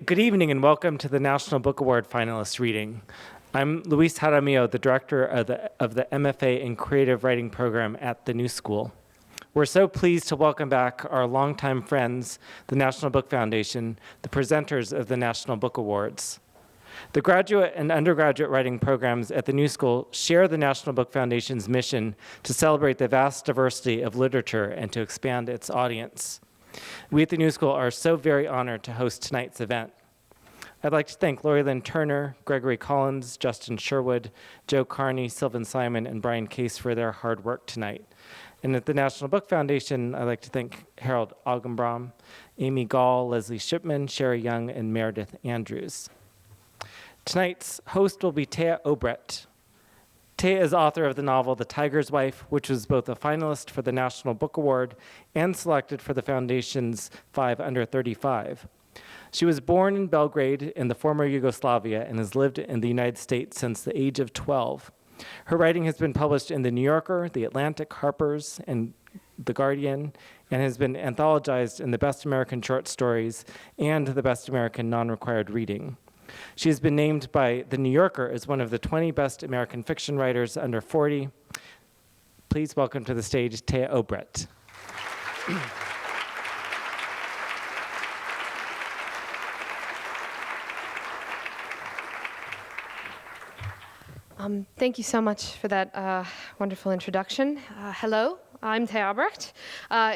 Good evening and welcome to the National Book Award finalist reading. I'm Louise, the director of the MFA in Creative Writing program at the New School. We're so pleased to welcome back our longtime friends, the National Book Foundation, the presenters of the National Book Awards. The graduate and undergraduate writing programs at the New School share the National Book Foundation's mission to celebrate the vast diversity of literature and to expand its audience. We at the New School are so very honored to host tonight's event. I'd like to thank Lori Lynn Turner, Gregory Collins, Justin Sherwood, Joe Carney, Sylvan Simon, and Brian Case for their hard work tonight. And at the National Book Foundation, I'd like to thank Harold Augenbraum, Amy Gall, Leslie Shipman, Sherry Young, and Meredith Andrews. Tonight's host will be Thea Obrecht. Thea is author of the novel The Tiger's Wife, which was both a finalist for the National Book Award and selected for the Foundation's 5 Under 35. She was born in Belgrade in the former Yugoslavia and has lived in the United States since the age of 12. Her writing has been published in The New Yorker, The Atlantic, Harper's, and The Guardian, and has been anthologized in the Best American Short Stories and the Best American Non-Required Reading. She has been named by The New Yorker as one of the 20 best American fiction writers under 40. Please welcome to the stage Thea Obrecht. Thank you so much for that wonderful introduction. Hello, I'm Thea Obrecht.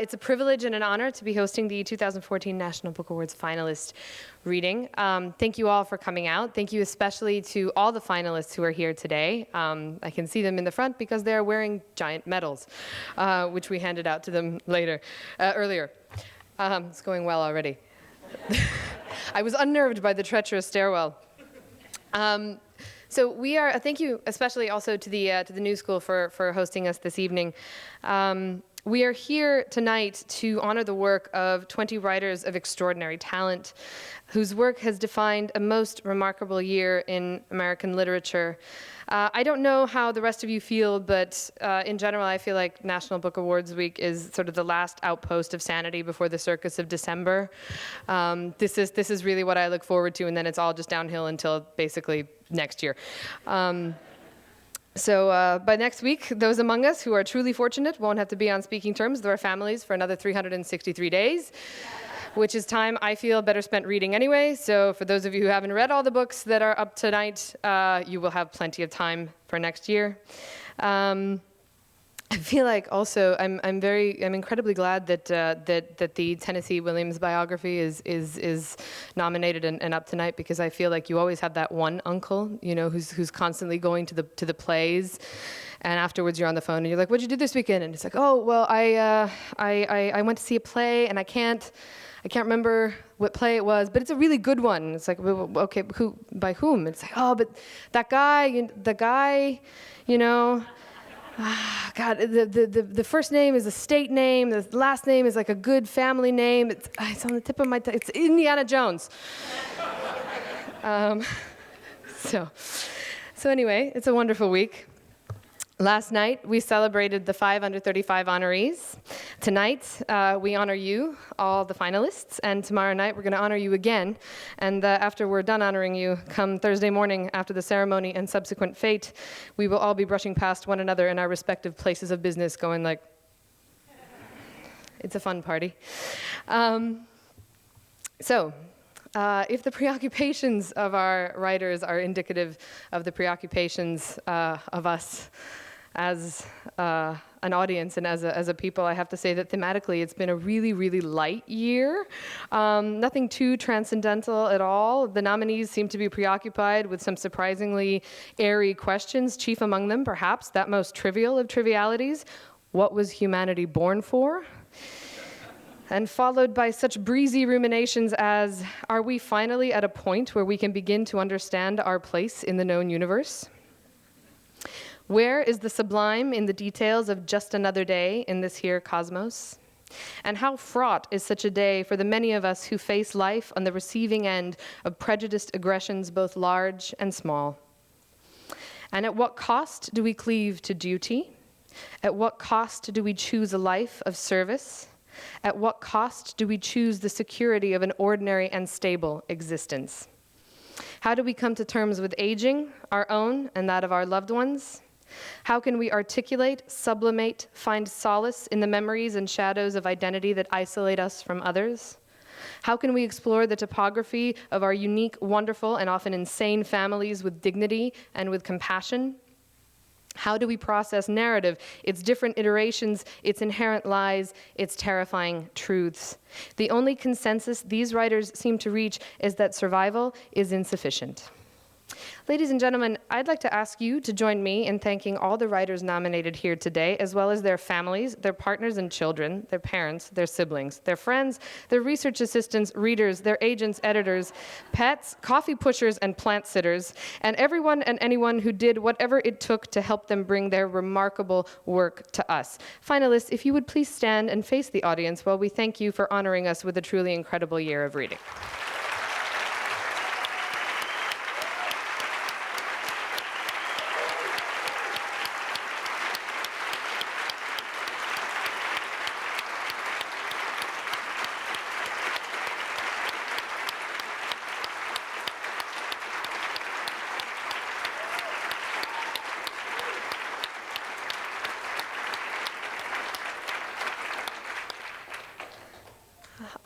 It's a privilege and an honor to be hosting the 2014 National Book Awards finalist reading. Thank you all for coming out. Thank you especially to all the finalists who are here today. I can see them in the front because they're wearing giant medals, which we handed out to them earlier. It's going well already. I was unnerved by the treacherous stairwell. So we are, thank you especially also to the New School for hosting us this evening. We are here tonight to honor the work of 20 writers of extraordinary talent whose work has defined a most remarkable year in American literature. I don't know how the rest of you feel, but in general, I feel like National Book Awards Week is sort of the last outpost of sanity before the circus of December. This is really what I look forward to, and then it's all just downhill until basically next year. So by next week, those among us who are truly fortunate won't have to be on speaking terms with our families for another 363 days. Which is time I feel better spent reading anyway. So for those of you who haven't read all the books that are up tonight, you will have plenty of time for next year. I feel like also I'm incredibly glad that the Tennessee Williams biography is nominated and up tonight, because I feel like you always have that one uncle, you know, who's constantly going to the plays. And afterwards, you're on the phone and you're like, "What'd you do this weekend?" And it's like, "Oh, well, I went to see a play, and I can't remember what play it was, but it's a really good one." It's like, well, "Okay, by whom?" It's like, "Oh, but that guy, you know, God, the first name is a state name, the last name is like a good family name. It's on the tip of my tongue. It's Indiana Jones." So anyway, it's a wonderful week. Last night, we celebrated the 5 Under 35 honorees. Tonight, we honor you, all the finalists, and tomorrow night, we're going to honor you again. And after we're done honoring you, come Thursday morning, after the ceremony and subsequent fate, we will all be brushing past one another in our respective places of business, going like, it's a fun party. If the preoccupations of our writers are indicative of the preoccupations of us as an audience and as a people, I have to say that thematically it's been a really, really light year. Nothing too transcendental at all. The nominees seem to be preoccupied with some surprisingly airy questions, chief among them, perhaps, that most trivial of trivialities: what was humanity born for? And followed by such breezy ruminations as, are we finally at a point where we can begin to understand our place in the known universe? Where is the sublime in the details of just another day in this here cosmos? And how fraught is such a day for the many of us who face life on the receiving end of prejudiced aggressions both large and small? And at what cost do we cleave to duty? At what cost do we choose a life of service? At what cost do we choose the security of an ordinary and stable existence? How do we come to terms with aging, our own and that of our loved ones? How can we articulate, sublimate, find solace in the memories and shadows of identity that isolate us from others? How can we explore the topography of our unique, wonderful, and often insane families with dignity and with compassion? How do we process narrative, its different iterations, its inherent lies, its terrifying truths? The only consensus these writers seem to reach is that survival is insufficient. Ladies and gentlemen, I'd like to ask you to join me in thanking all the writers nominated here today, as well as their families, their partners and children, their parents, their siblings, their friends, their research assistants, readers, their agents, editors, pets, coffee pushers, and plant sitters, and everyone and anyone who did whatever it took to help them bring their remarkable work to us. Finalists, if you would please stand and face the audience while we thank you for honoring us with a truly incredible year of reading.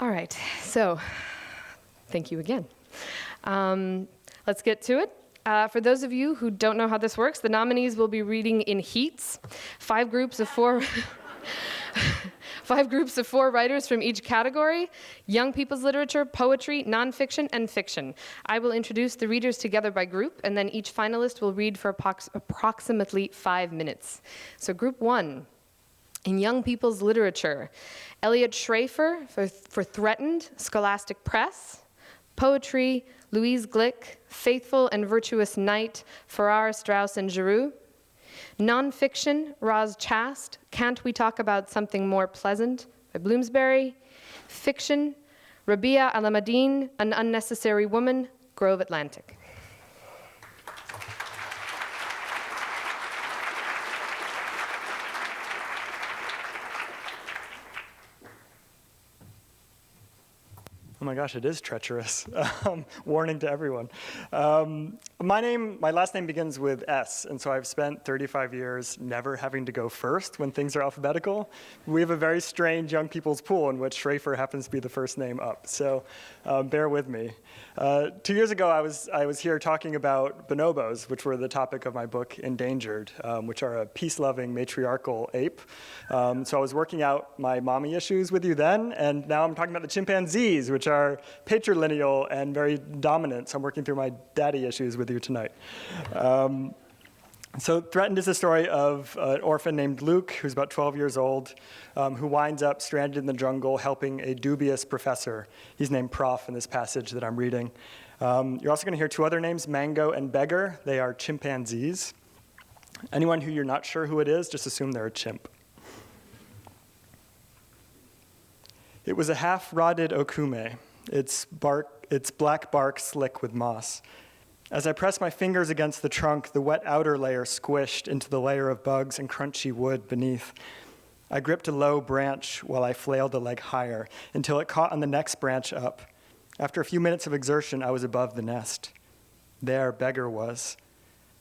All right, so thank you again. Let's get to it. For those of you who don't know how this works, the nominees will be reading in heats, 5 groups of 4 5 groups of 4 writers from each category: young people's literature, poetry, nonfiction, and fiction. I will introduce the readers together by group, and then each finalist will read for approximately 5 minutes. So group 1, in young people's literature, Elliot Schrefer for Threatened, Scholastic Press. Poetry, Louise Glick, Faithful and Virtuous Night, Farrar, Straus, and Giroux. Nonfiction, Chast, Can't We Talk About Something More Pleasant, by Bloomsbury. Fiction, Rabih, Alameddine, An Unnecessary Woman, Grove Atlantic. Oh my gosh, it is treacherous. Warning to everyone. My last name begins with S, and so I've spent 35 years never having to go first when things are alphabetical. We have a very strange young people's pool in which Schrefer happens to be the first name up, so bear with me. 2 years ago, I was here talking about bonobos, which were the topic of my book, Endangered, which are a peace-loving matriarchal ape. So I was working out my mommy issues with you then, and now I'm talking about the chimpanzees, which are patrilineal and very dominant. So I'm working through my daddy issues with you tonight. So Threatened is the story of an orphan named Luke, who's about 12 years old, who winds up stranded in the jungle helping a dubious professor. He's named Prof in this passage that I'm reading. You're also going to hear 2 other names, Mango and Beggar. They are chimpanzees. Anyone who you're not sure who it is, just assume they're a chimp. It was a half-rotted okume, its black bark slick with moss. As I pressed my fingers against the trunk, the wet outer layer squished into the layer of bugs and crunchy wood beneath. I gripped a low branch while I flailed a leg higher until it caught on the next branch up. After a few minutes of exertion, I was above the nest. There Beggar was.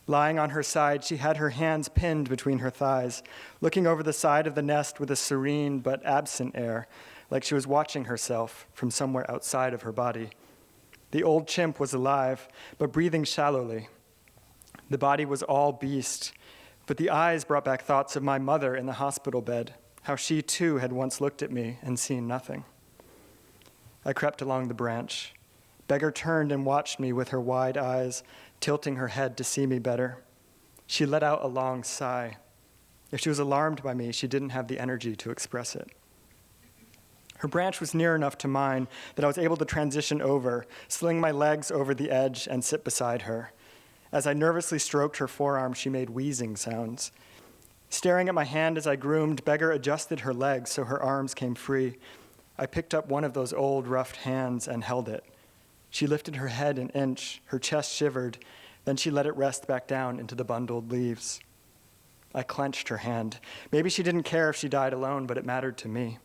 Lying on her side, she had her hands pinned between her thighs, looking over the side of the nest with a serene but absent air, like she was watching herself from somewhere outside of her body. The old chimp was alive, but breathing shallowly. The body was all beast, but the eyes brought back thoughts of my mother in the hospital bed, how she too had once looked at me and seen nothing. I crept along the branch. Beggar turned and watched me with her wide eyes, tilting her head to see me better. She let out a long sigh. If she was alarmed by me, she didn't have the energy to express it. Her branch was near enough to mine that I was able to transition over, sling my legs over the edge, and sit beside her. As I nervously stroked her forearm, she made wheezing sounds. Staring at my hand as I groomed, Beggar adjusted her legs so her arms came free. I picked up one of those old, roughed hands and held it. She lifted her head an inch, her chest shivered, then she let it rest back down into the bundled leaves. I clenched her hand. Maybe she didn't care if she died alone, but it mattered to me.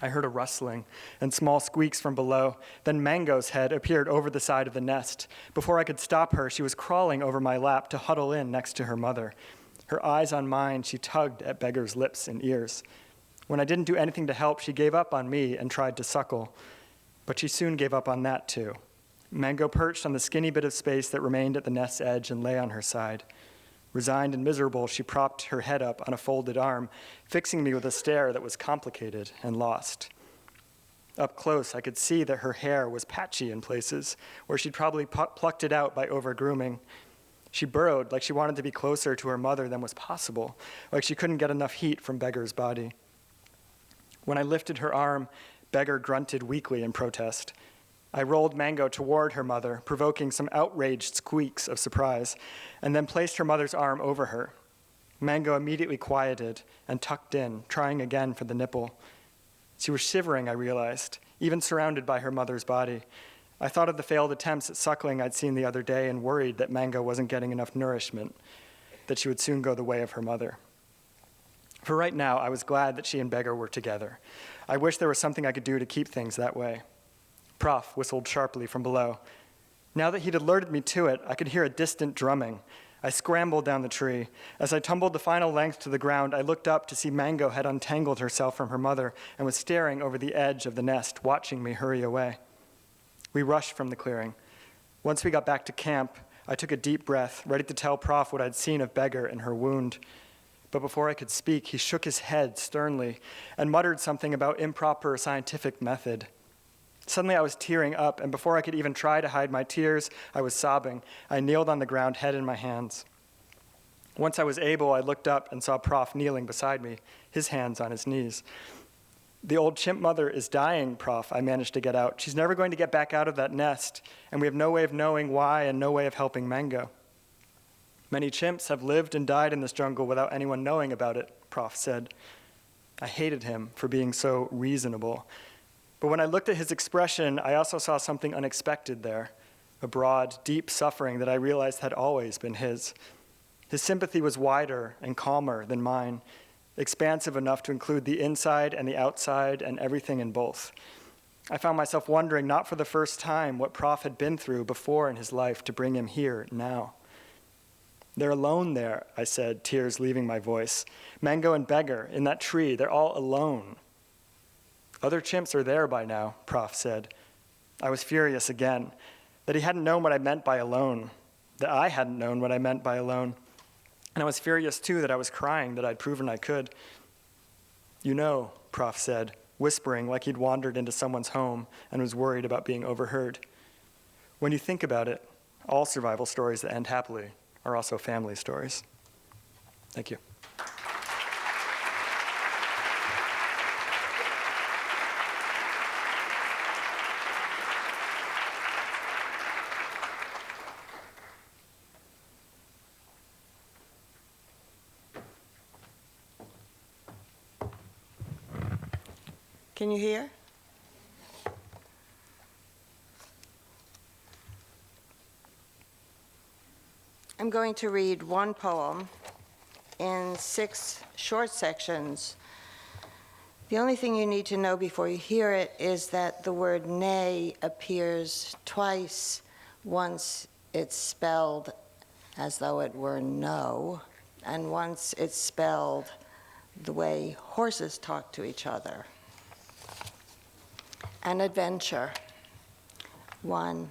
I heard a rustling and small squeaks from below. Then Mango's head appeared over the side of the nest. Before I could stop her, she was crawling over my lap to huddle in next to her mother. Her eyes on mine, she tugged at Beggar's lips and ears. When I didn't do anything to help, she gave up on me and tried to suckle. But she soon gave up on that, too. Mango perched on the skinny bit of space that remained at the nest's edge and lay on her side. Resigned and miserable, she propped her head up on a folded arm, fixing me with a stare that was complicated and lost. Up close, I could see that her hair was patchy in places, where she'd probably plucked it out by over-grooming. She burrowed like she wanted to be closer to her mother than was possible, like she couldn't get enough heat from Beggar's body. When I lifted her arm, Beggar grunted weakly in protest. I rolled Mango toward her mother, provoking some outraged squeaks of surprise, and then placed her mother's arm over her. Mango immediately quieted and tucked in, trying again for the nipple. She was shivering, I realized, even surrounded by her mother's body. I thought of the failed attempts at suckling I'd seen the other day and worried that Mango wasn't getting enough nourishment, that she would soon go the way of her mother. For right now, I was glad that she and Beggar were together. I wish there was something I could do to keep things that way. Prof whistled sharply from below. Now that he'd alerted me to it, I could hear a distant drumming. I scrambled down the tree. As I tumbled the final length to the ground, I looked up to see Mango had untangled herself from her mother and was staring over the edge of the nest, watching me hurry away. We rushed from the clearing. Once we got back to camp, I took a deep breath, ready to tell Prof what I'd seen of Beggar and her wound. But before I could speak, he shook his head sternly and muttered something about improper scientific method. Suddenly I was tearing up, and before I could even try to hide my tears, I was sobbing. I kneeled on the ground, head in my hands. Once I was able, I looked up and saw Prof kneeling beside me, his hands on his knees. The old chimp mother is dying, Prof, I managed to get out. She's never going to get back out of that nest, and we have no way of knowing why and no way of helping Mango. Many chimps have lived and died in this jungle without anyone knowing about it, Prof said. I hated him for being so reasonable. But when I looked at his expression, I also saw something unexpected there, a broad, deep suffering that I realized had always been his. His sympathy was wider and calmer than mine, expansive enough to include the inside and the outside and everything in both. I found myself wondering, not for the first time, what Prof had been through before in his life to bring him here now. They're alone there, I said, tears leaving my voice. Mango and Beggar, in that tree, they're all alone. Other chimps are there by now, Prof said. I was furious again, that he hadn't known what I meant by alone, that I hadn't known what I meant by alone. And I was furious, too, that I was crying, that I'd proven I could. You know, Prof said, whispering like he'd wandered into someone's home and was worried about being overheard. When you think about it, all survival stories that end happily are also family stories. Thank you. Can you hear? I'm going to read one poem in 6 short sections. The only thing you need to know before you hear it is that the word nay appears twice. Once it's spelled as though it were no, and once it's spelled the way horses talk to each other. An adventure. 1.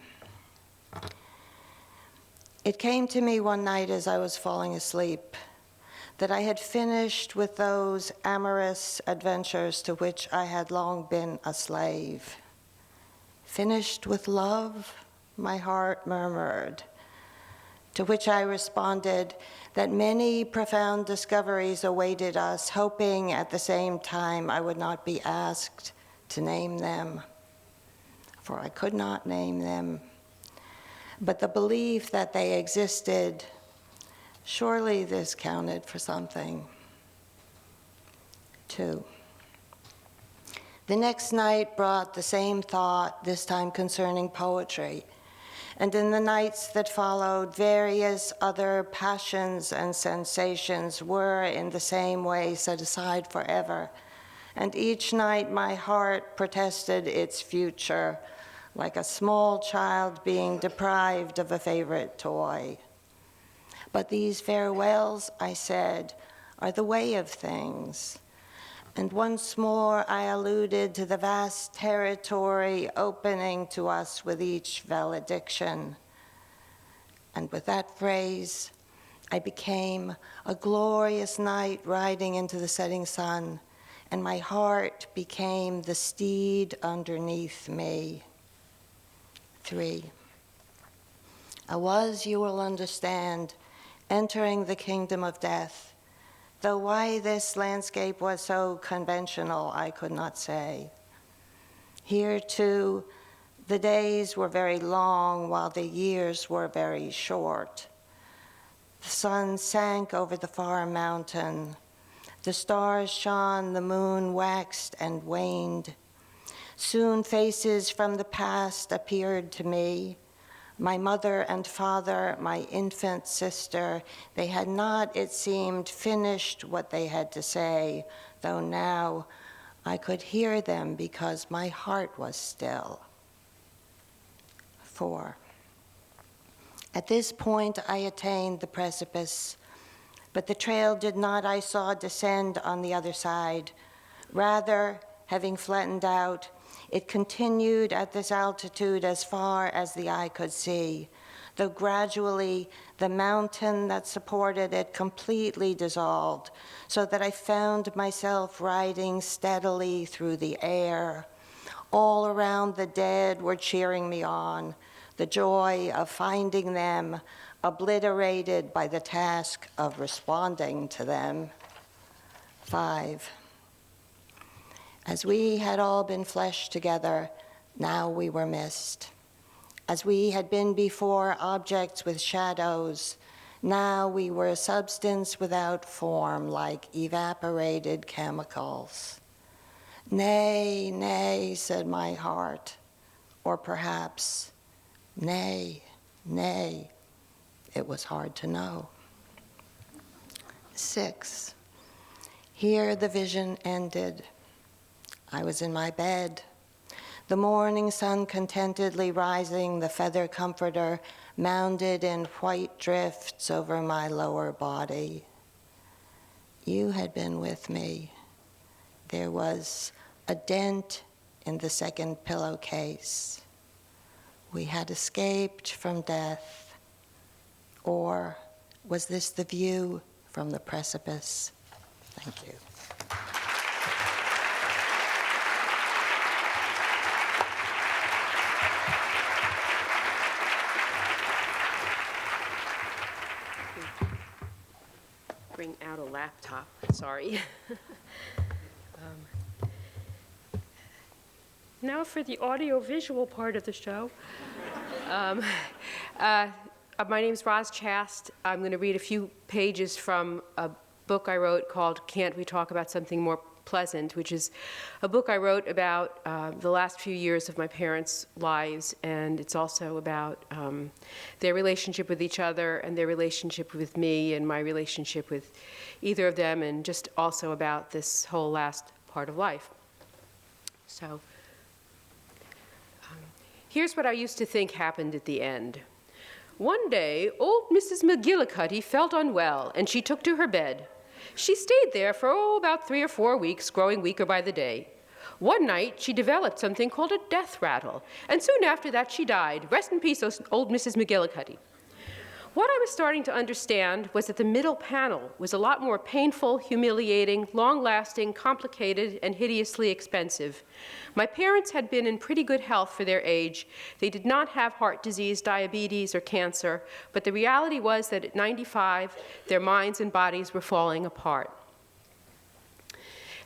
It came to me one night as I was falling asleep that I had finished with those amorous adventures to which I had long been a slave. Finished with love, my heart murmured, to which I responded that many profound discoveries awaited us, hoping at the same time I would not be asked to name them, for I could not name them. But the belief that they existed, surely this counted for something. 2. The next night brought the same thought, this time concerning poetry. And in the nights that followed, various other passions and sensations were in the same way set aside forever, and each night my heart protested its future, like a small child being deprived of a favorite toy. But these farewells, I said, are the way of things. And once more I alluded to the vast territory opening to us with each valediction. And with that phrase, I became a glorious knight riding into the setting sun, and my heart became the steed underneath me. 3. I was, you will understand, entering the kingdom of death, though why this landscape was so conventional, I could not say. Here, too, the days were very long, while the years were very short. The sun sank over the far mountain. The stars shone, the moon waxed and waned. Soon faces from the past appeared to me. My mother and father, my infant sister, they had not, it seemed, finished what they had to say, though now I could hear them because my heart was still. 4. At this point, I attained the precipice, but the trail did not, I saw, descend on the other side. Rather, having flattened out, it continued at this altitude as far as the eye could see, though gradually the mountain that supported it completely dissolved, so that I found myself riding steadily through the air. All around the dead were cheering me on, the joy of finding them obliterated by the task of responding to them. 5. As we had all been flesh together, now we were mist. As we had been before objects with shadows, now we were a substance without form, like evaporated chemicals. Nay, nay, said my heart, or perhaps, nay, nay. It was hard to know. 6. Here the vision ended. I was in my bed, the morning sun contentedly rising, the feather comforter mounded in white drifts over my lower body. You had been with me. There was a dent in the second pillowcase. We had escaped from death. Or was this the view from the precipice? Thank you. Bring out a laptop, sorry. Now for the audio-visual part of the show. My name's Chast. I'm going to read a few pages from a book I wrote called Can't We Talk About Something More Pleasant, which is a book I wrote about the last few years of my parents' lives, and it's also about their relationship with each other and their relationship with me and my relationship with either of them, and just also about this whole last part of life. So here's what I used to think happened at the end. One day, old Mrs. McGillicuddy felt unwell, and she took to her bed. She stayed there for about 3 or 4 weeks, growing weaker by the day. One night, she developed something called a death rattle, and soon after that, she died. Rest in peace, old Mrs. McGillicuddy. What I was starting to understand was that the middle panel was a lot more painful, humiliating, long-lasting, complicated, and hideously expensive. My parents had been in pretty good health for their age. They did not have heart disease, diabetes, or cancer, but the reality was that at 95, their minds and bodies were falling apart.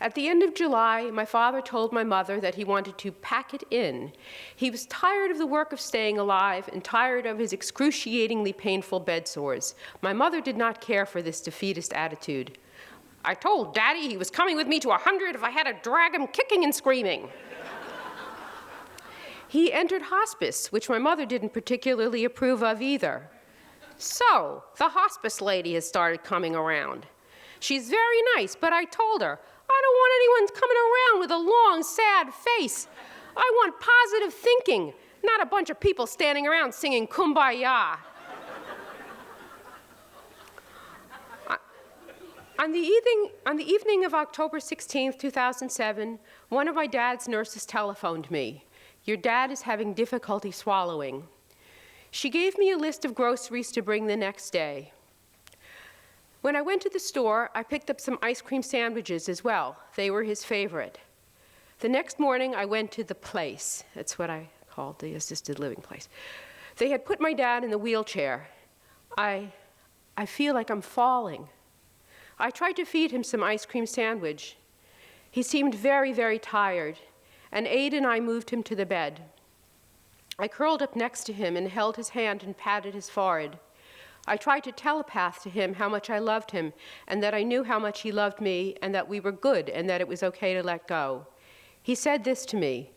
At the end of July, my father told my mother that he wanted to pack it in. He was tired of the work of staying alive and tired of his excruciatingly painful bed sores. My mother did not care for this defeatist attitude. I told Daddy he was coming with me to 100 if I had to drag him kicking and screaming. He entered hospice, which my mother didn't particularly approve of either. So, the hospice lady has started coming around. She's very nice, but I told her, I don't want anyone coming around with a long, sad face. I want positive thinking, not a bunch of people standing around singing Kumbaya. On the evening of October 16th, 2007, one of my dad's nurses telephoned me. Your dad is having difficulty swallowing. She gave me a list of groceries to bring the next day. When I went to the store, I picked up some ice cream sandwiches as well. They were his favorite. The next morning, I went to the place. That's what I called the assisted living place. They had put my dad in the wheelchair. I feel like I'm falling. I tried to feed him some ice cream sandwich. He seemed very, very tired, and Aid and I moved him to the bed. I curled up next to him and held his hand and patted his forehead. I tried to telepath to him how much I loved him, and that I knew how much he loved me, and that we were good, and that it was okay to let go. He said this to me,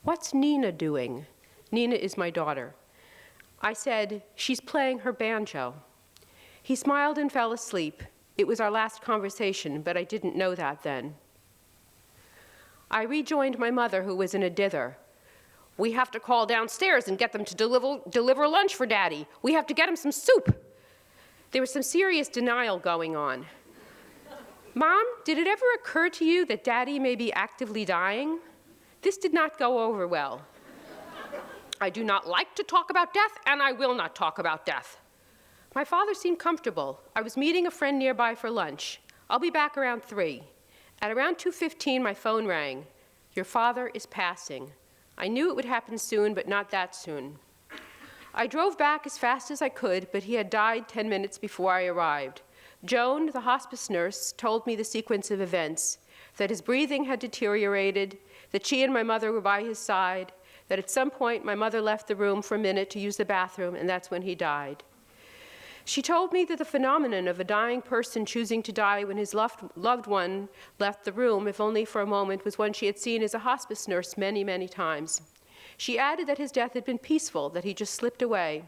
"What's Nina doing?" Nina is my daughter. I said, "She's playing her banjo." He smiled and fell asleep. It was our last conversation, but I didn't know that then. I rejoined my mother, who was in a dither. "We have to call downstairs and get them to deliver lunch for Daddy. We have to get him some soup." There was some serious denial going on. "Mom, did it ever occur to you that Daddy may be actively dying?" This did not go over well. "I do not like to talk about death, and I will not talk about death." My father seemed comfortable. I was meeting a friend nearby for lunch. "I'll be back around 3. At around 2:15, my phone rang. "Your father is passing." I knew it would happen soon, but not that soon. I drove back as fast as I could, but he had died 10 minutes before I arrived. Joan, the hospice nurse, told me the sequence of events, that his breathing had deteriorated, that she and my mother were by his side, that at some point my mother left the room for a minute to use the bathroom, and that's when he died. She told me that the phenomenon of a dying person choosing to die when his loved one left the room, if only for a moment, was one she had seen as a hospice nurse many, many times. She added that his death had been peaceful, that he just slipped away.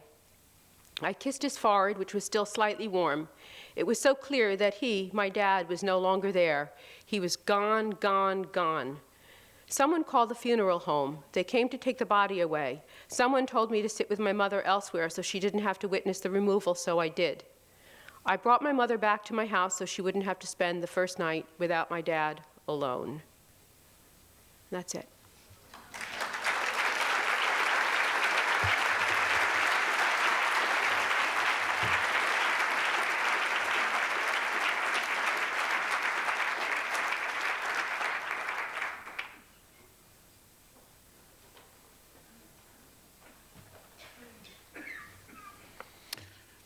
I kissed his forehead, which was still slightly warm. It was so clear that he, my dad, was no longer there. He was gone, gone, gone. Someone called the funeral home. They came to take the body away. Someone told me to sit with my mother elsewhere so she didn't have to witness the removal, so I did. I brought my mother back to my house so she wouldn't have to spend the first night without my dad alone. That's it.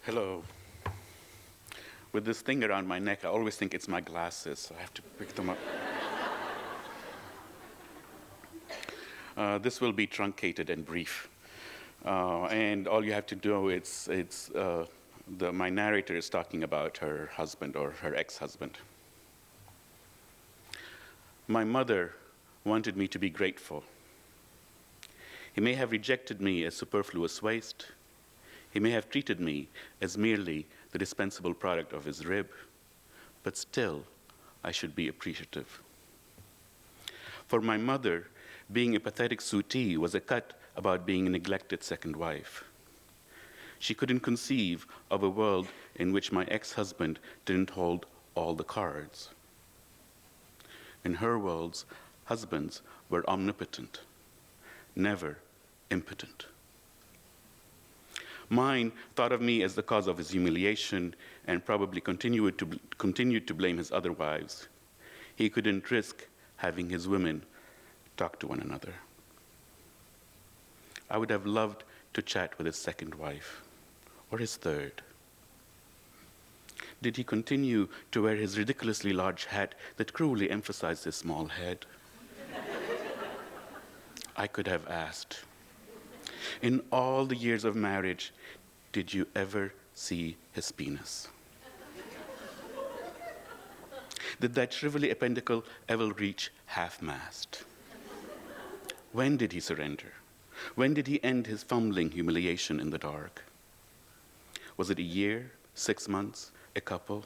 Hello. With this thing around my neck, I always think it's my glasses, so I have to pick them up. This will be truncated and brief. And all you have to do is, my narrator is talking about her husband or her ex-husband. My mother wanted me to be grateful. He may have rejected me as superfluous waste. He may have treated me as merely the dispensable product of his rib, but still, I should be appreciative. For my mother, being a pathetic suitee was a cut about being a neglected second wife. She couldn't conceive of a world in which my ex-husband didn't hold all the cards. In her worlds, husbands were omnipotent, never impotent. Mine thought of me as the cause of his humiliation and probably continued to blame his other wives. He couldn't risk having his women talk to one another. I would have loved to chat with his second wife, or his third. Did he continue to wear his ridiculously large hat that cruelly emphasized his small head? I could have asked. In all the years of marriage, did you ever see his penis? Did that shrivelly appendicle ever reach half-mast? When did he surrender? When did he end his fumbling humiliation in the dark? Was it a year, 6 months, a couple?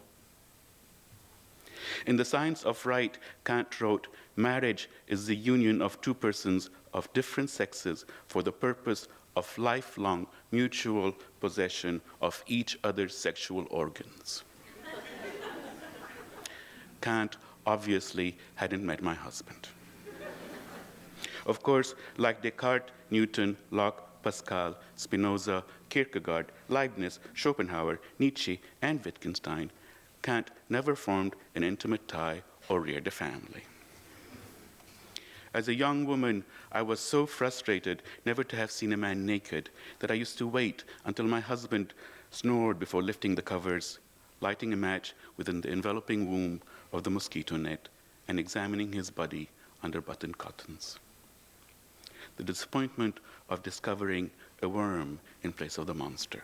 In The Science of Right, Kant wrote, "Marriage is the union of two persons of different sexes for the purpose of lifelong mutual possession of each other's sexual organs." Kant obviously hadn't met my husband. Of course, like Descartes, Newton, Locke, Pascal, Spinoza, Kierkegaard, Leibniz, Schopenhauer, Nietzsche, and Wittgenstein, Kant never formed an intimate tie or reared a family. As a young woman, I was so frustrated never to have seen a man naked that I used to wait until my husband snored before lifting the covers, lighting a match within the enveloping womb of the mosquito net, and examining his body under buttoned cottons. The disappointment of discovering a worm in place of the monster.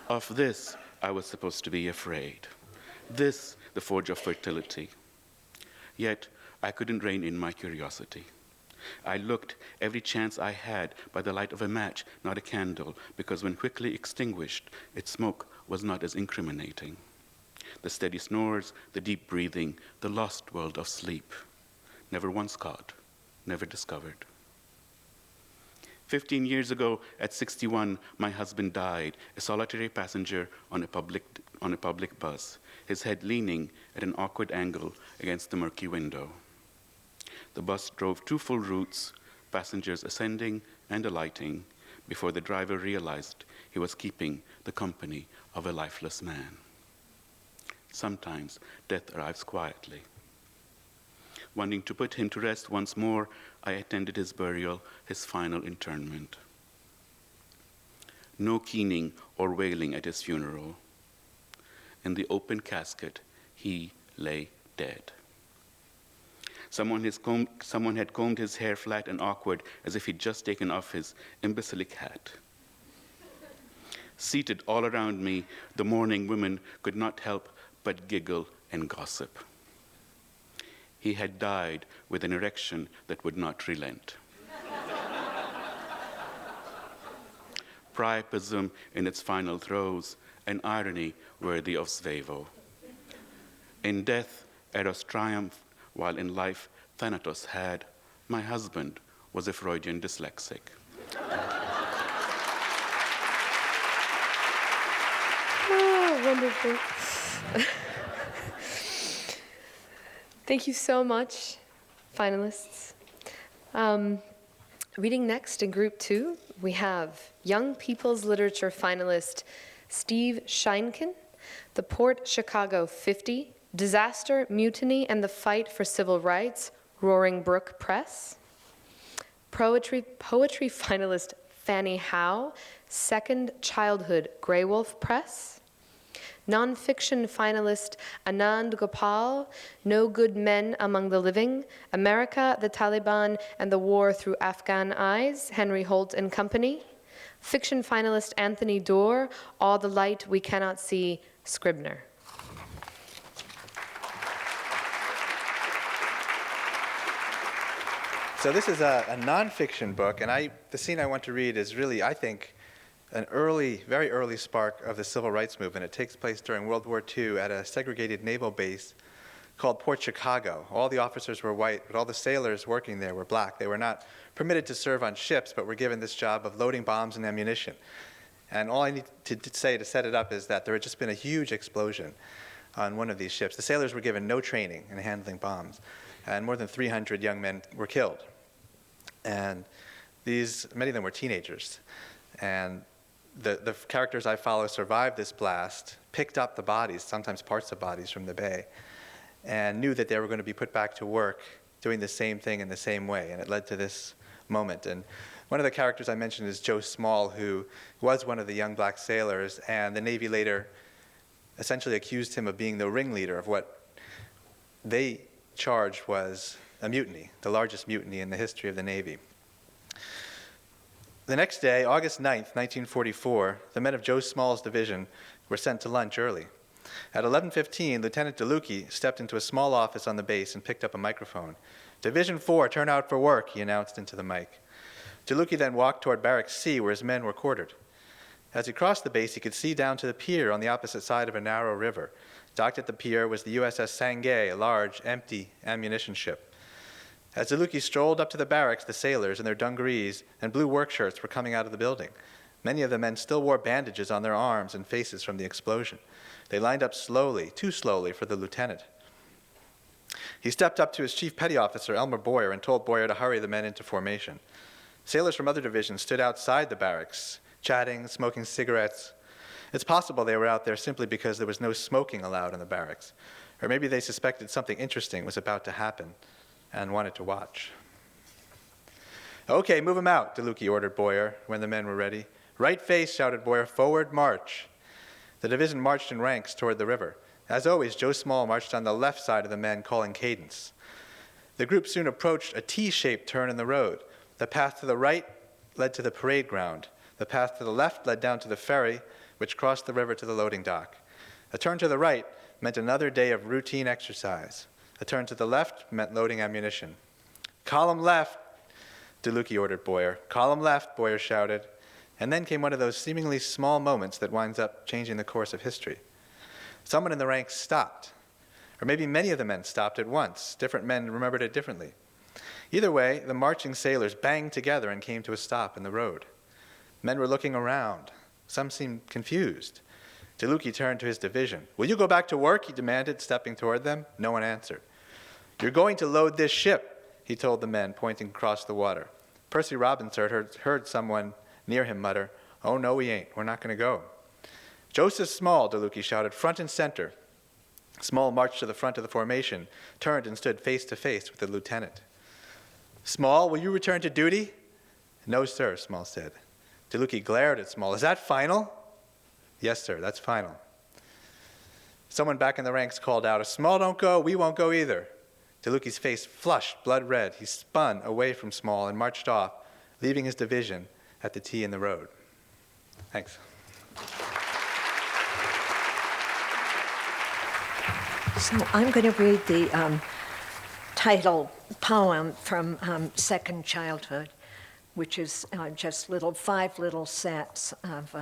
Of this, I was supposed to be afraid. This, the forge of fertility. Yet, I couldn't rein in my curiosity. I looked every chance I had by the light of a match, not a candle, because when quickly extinguished, its smoke was not as incriminating. The steady snores, the deep breathing, the lost world of sleep. Never once caught, never discovered. 15 years ago, at 61, my husband died, a solitary passenger on a public bus, his head leaning at an awkward angle against the murky window. The bus drove 2 full routes, passengers ascending and alighting, before the driver realized he was keeping the company of a lifeless man. Sometimes death arrives quietly. Wanting to put him to rest once more, I attended his burial, his final interment. No keening or wailing at his funeral. In the open casket, he lay dead. Someone had combed his hair flat and awkward, as if he'd just taken off his imbecilic hat. Seated all around me, the mourning women could not help but giggle and gossip. He had died with an erection that would not relent. Priapism in its final throes, an irony worthy of Svevo. In death, Eros triumphed, while in life, Thanatos had. My husband was a Freudian dyslexic. Oh, wonderful. Thank you so much, finalists. Reading next in group 2, we have Young People's Literature finalist Steve Sheinkin, The Port Chicago 50, Disaster, Mutiny, and the Fight for Civil Rights, Roaring Brook Press. Poetry finalist Fanny Howe, Second Childhood, Graywolf Press. Nonfiction finalist Anand Gopal, No Good Men Among the Living, America, the Taliban, and the War Through Afghan Eyes, Henry Holt and Company. Fiction finalist Anthony Doerr, All the Light We Cannot See, Scribner. So this is a nonfiction book, and the scene I want to read is really, I think, an very early spark of the civil rights movement. It takes place during World War II at a segregated naval base called Port Chicago. All the officers were white, but all the sailors working there were black. They were not permitted to serve on ships, but were given this job of loading bombs and ammunition. And all I need to say to set it up is that there had just been a huge explosion on one of these ships. The sailors were given no training in handling bombs, and more than 300 young men were killed. And many of them were teenagers. And the characters I follow survived this blast, picked up the bodies, sometimes parts of bodies from the bay, and knew that they were going to be put back to work doing the same thing in the same way. And it led to this moment. And one of the characters I mentioned is Joe Small, who was one of the young black sailors, and the Navy later essentially accused him of being the ringleader of what they charged was a mutiny, the largest mutiny in the history of the Navy. The next day, August 9th, 1944, the men of Joe Small's division were sent to lunch early. At 11:15, Lieutenant DeLucchi stepped into a small office on the base and picked up a microphone. "Division 4, turn out for work," he announced into the mic. DeLucchi then walked toward Barracks C, where his men were quartered. As he crossed the base, he could see down to the pier on the opposite side of a narrow river. Docked at the pier was the USS Sangay, a large, empty ammunition ship. As Diluki strolled up to the barracks, the sailors in their dungarees and blue work shirts were coming out of the building. Many of the men still wore bandages on their arms and faces from the explosion. They lined up slowly, too slowly for the lieutenant. He stepped up to his chief petty officer, Elmer Boyer, and told Boyer to hurry the men into formation. Sailors from other divisions stood outside the barracks, chatting, smoking cigarettes. It's possible they were out there simply because there was no smoking allowed in the barracks, or maybe they suspected something interesting was about to happen and wanted to watch. "Okay, move 'em out," Diluki ordered Boyer when the men were ready. "Right face," shouted Boyer. "Forward, march." The division marched in ranks toward the river. As always, Joe Small marched on the left side of the men, calling cadence. The group soon approached a T-shaped turn in the road. The path to the right led to the parade ground. The path to the left led down to the ferry, which crossed the river to the loading dock. A turn to the right meant another day of routine exercise. A turn to the left meant loading ammunition. "Column left," Diluki ordered Boyer. "Column left," Boyer shouted. And then came one of those seemingly small moments that winds up changing the course of history. Someone in the ranks stopped. Or maybe many of the men stopped at once. Different men remembered it differently. Either way, the marching sailors banged together and came to a stop in the road. Men were looking around. Some seemed confused. Diluki turned to his division. "Will you go back to work?" he demanded, stepping toward them. No one answered. "You're going to load this ship," he told the men, pointing across the water. Percy Robbins heard someone near him mutter, "Oh, no, we ain't. We're not going to go." "Joseph Small," Diluki shouted, "front and center." Small marched to the front of the formation, turned and stood face to face with the lieutenant. "Small, will you return to duty?" "No, sir," Small said. Diluki glared at Small. "Is that final?" "Yes, sir, that's final." Someone back in the ranks called out, "If Small don't go, we won't go either." Diluki's face flushed blood red. He spun away from Small and marched off, leaving his division at the T in the road. Thanks. So I'm going to read the title poem from Second Childhood, which is just five little sets of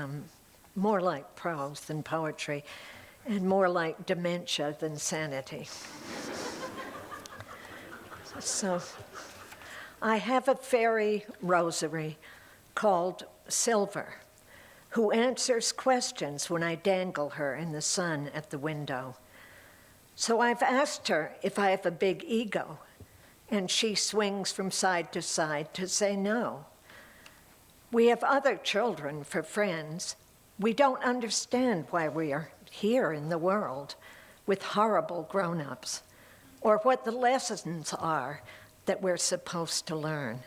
more like prose than poetry and more like dementia than sanity. So I have a fairy rosary called Silver, who answers questions when I dangle her in the sun at the window. So I've asked her if I have a big ego, and she swings from side to side to say no. We have other children for friends. We don't understand why we are here in the world with horrible grown-ups, or what the lessons are that we're supposed to learn.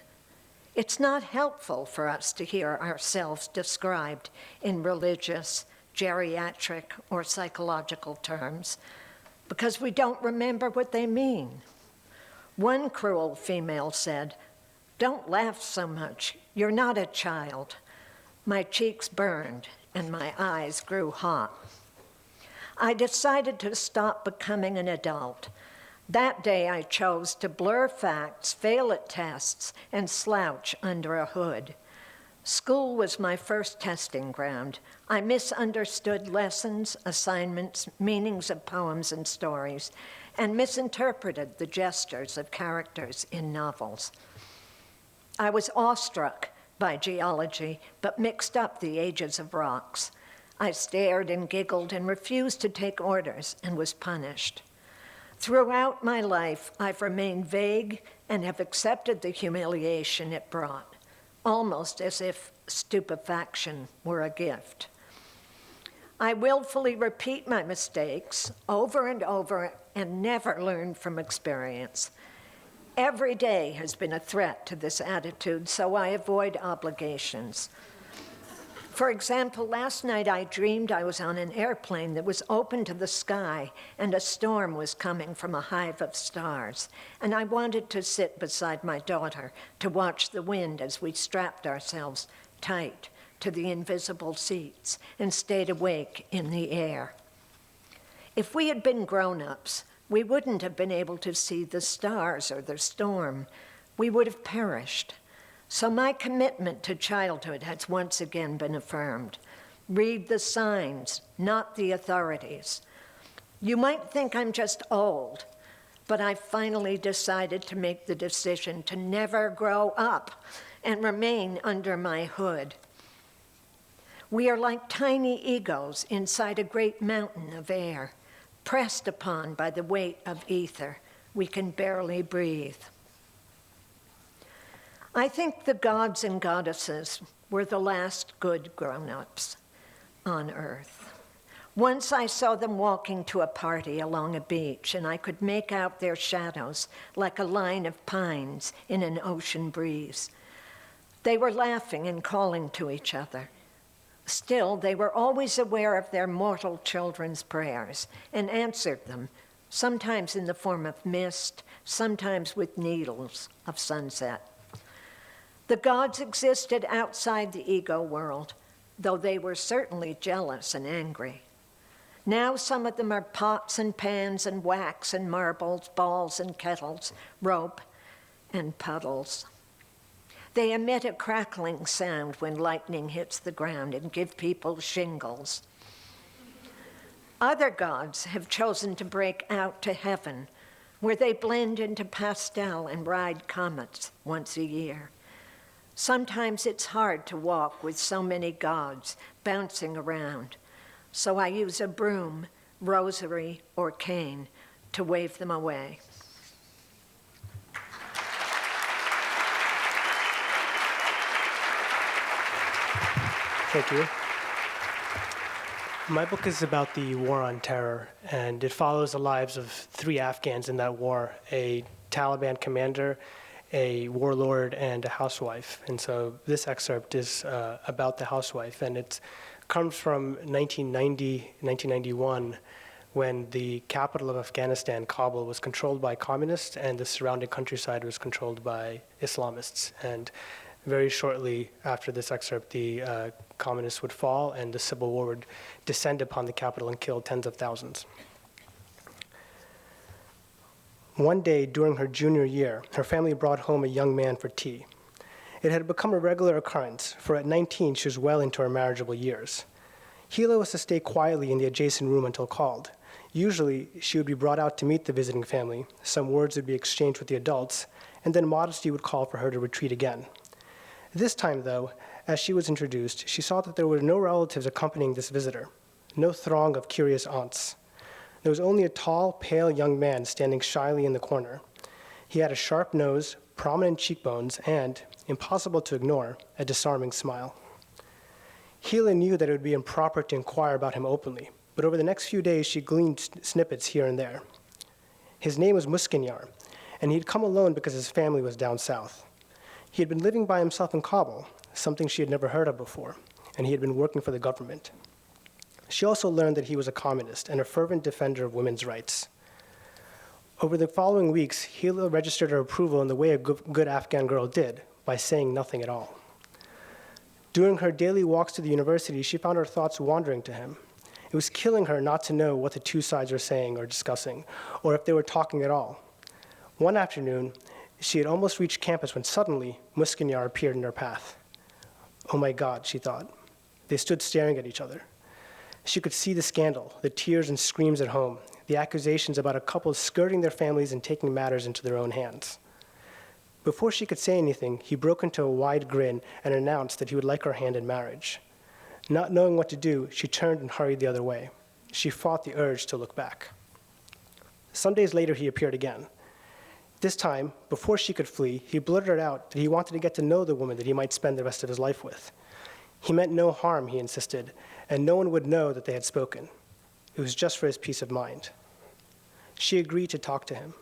It's not helpful for us to hear ourselves described in religious, geriatric, or psychological terms because we don't remember what they mean. One cruel female said, "Don't laugh so much. You're not a child." My cheeks burned and my eyes grew hot. I decided to stop becoming an adult. That day I chose to blur facts, fail at tests, and slouch under a hood. School was my first testing ground. I misunderstood lessons, assignments, meanings of poems and stories, and misinterpreted the gestures of characters in novels. I was awestruck by geology, but mixed up the ages of rocks. I stared and giggled and refused to take orders and was punished. Throughout my life, I've remained vague and have accepted the humiliation it brought, almost as if stupefaction were a gift. I willfully repeat my mistakes over and over and never learn from experience. Every day has been a threat to this attitude, so I avoid obligations. For example, last night I dreamed I was on an airplane that was open to the sky and a storm was coming from a hive of stars. And I wanted to sit beside my daughter to watch the wind as we strapped ourselves tight to the invisible seats and stayed awake in the air. If we had been grown-ups, we wouldn't have been able to see the stars or the storm. We would have perished. So my commitment to childhood has once again been affirmed. Read the signs, not the authorities. You might think I'm just old, but I finally decided to make the decision to never grow up and remain under my hood. We are like tiny egos inside a great mountain of air, pressed upon by the weight of ether. We can barely breathe. I think the gods and goddesses were the last good grown-ups on Earth. Once I saw them walking to a party along a beach, and I could make out their shadows like a line of pines in an ocean breeze. They were laughing and calling to each other. Still, they were always aware of their mortal children's prayers and answered them, sometimes in the form of mist, sometimes with needles of sunset. The gods existed outside the ego world, though they were certainly jealous and angry. Now some of them are pots and pans and wax and marbles, balls and kettles, rope and puddles. They emit a crackling sound when lightning hits the ground and give people shingles. Other gods have chosen to break out to heaven, where they blend into pastel and ride comets once a year. Sometimes it's hard to walk with so many gods bouncing around, so I use a broom, rosary, or cane to wave them away. Thank you. My book is about the War on Terror, and it follows the lives of 3 Afghans in that war, a Taliban commander, a warlord, and a housewife. And so this excerpt is about the housewife, and it comes from 1991, when the capital of Afghanistan, Kabul, was controlled by communists and the surrounding countryside was controlled by Islamists. And very shortly after this excerpt, the communists would fall and the civil war would descend upon the capital and kill tens of thousands. One day during her junior year, her family brought home a young man for tea. It had become a regular occurrence, for at 19 she was well into her marriageable years. Hila was to stay quietly in the adjacent room until called. Usually, she would be brought out to meet the visiting family, some words would be exchanged with the adults, and then modesty would call for her to retreat again. This time, though, as she was introduced, she saw that there were no relatives accompanying this visitor, no throng of curious aunts. There was only a tall, pale young man standing shyly in the corner. He had a sharp nose, prominent cheekbones, and, impossible to ignore, a disarming smile. Hila knew that it would be improper to inquire about him openly, but over the next few days she gleaned snippets here and there. His name was Muskinyar, and he'd come alone because his family was down south. He had been living by himself in Kabul, something she had never heard of before, and he had been working for the government. She also learned that he was a communist and a fervent defender of women's rights. Over the following weeks, Hila registered her approval in the way a good Afghan girl did, by saying nothing at all. During her daily walks to the university, she found her thoughts wandering to him. It was killing her not to know what the two sides were saying or discussing, or if they were talking at all. One afternoon, she had almost reached campus when suddenly Muskinyar appeared in her path. Oh my God, she thought. They stood staring at each other. She could see the scandal, the tears and screams at home, the accusations about a couple skirting their families and taking matters into their own hands. Before she could say anything, he broke into a wide grin and announced that he would like her hand in marriage. Not knowing what to do, she turned and hurried the other way. She fought the urge to look back. Some days later, he appeared again. This time, before she could flee, he blurted out that he wanted to get to know the woman that he might spend the rest of his life with. He meant no harm, he insisted, and no one would know that they had spoken. It was just for his peace of mind. She agreed to talk to him.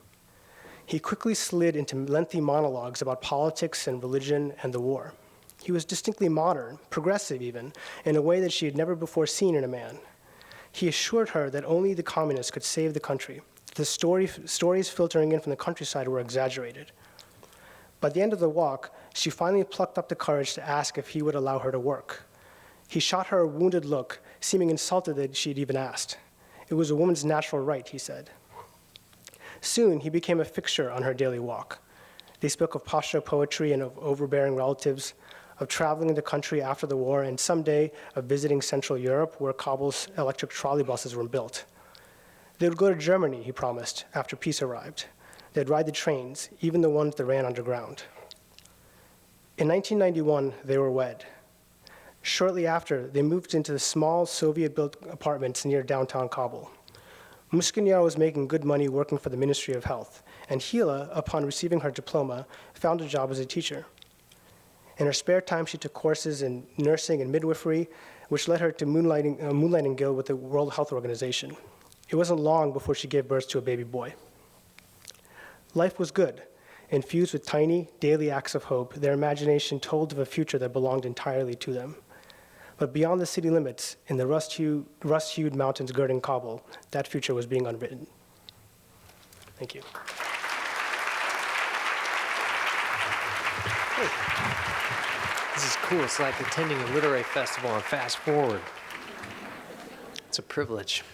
He quickly slid into lengthy monologues about politics and religion and the war. He was distinctly modern, progressive even, in a way that she had never before seen in a man. He assured her that only the communists could save the country. The stories filtering in from the countryside were exaggerated. By the end of the walk, she finally plucked up the courage to ask if he would allow her to work. He shot her a wounded look, seeming insulted that she had even asked. It was a woman's natural right, he said. Soon, he became a fixture on her daily walk. They spoke of Pashto poetry and of overbearing relatives, of traveling the country after the war, and someday of visiting Central Europe, where Kabul's electric trolley buses were built. They would go to Germany, he promised, after peace arrived. They'd ride the trains, even the ones that ran underground. In 1991, they were wed. Shortly after, they moved into the small Soviet-built apartments near downtown Kabul. Mushkinyar was making good money working for the Ministry of Health, and Hila, upon receiving her diploma, found a job as a teacher. In her spare time, she took courses in nursing and midwifery, which led her to moonlighting guild with the World Health Organization. It wasn't long before she gave birth to a baby boy. Life was good. Infused with tiny, daily acts of hope, their imagination told of a future that belonged entirely to them. But beyond the city limits, in the rust-hued mountains girding Kabul, that future was being unwritten. Thank you. This is cool. It's like attending a literary festival on Fast Forward. It's a privilege.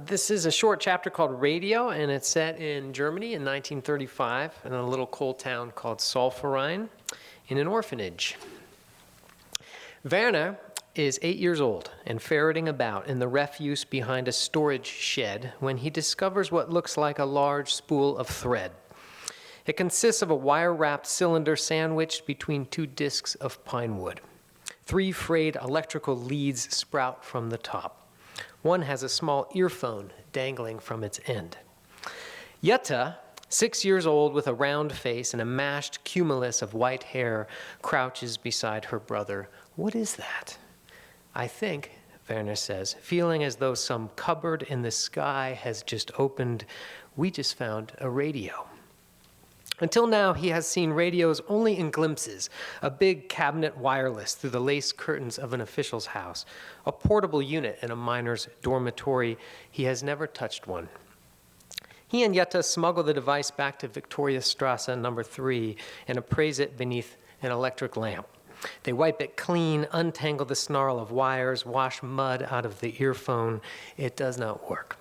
This is a short chapter called Radio, and it's set in Germany in 1935 in a little coal town called Solferein in an orphanage. Werner is 8 years old and ferreting about in the refuse behind a storage shed when he discovers what looks like a large spool of thread. It consists of a wire-wrapped cylinder sandwiched between two discs of pine wood. 3 frayed electrical leads sprout from the top. One has a small earphone dangling from its end. Jutta, 6 years old with a round face and a mashed cumulus of white hair, crouches beside her brother. What is that? I think, Werner says, feeling as though some cupboard in the sky has just opened, we just found a radio. Until now, he has seen radios only in glimpses, a big cabinet wireless through the lace curtains of an official's house, a portable unit in a miner's dormitory. He has never touched one. He and Jutta smuggle the device back to Victoriastrasse number 3 and appraise it beneath an electric lamp. They wipe it clean, untangle the snarl of wires, wash mud out of the earphone. It does not work.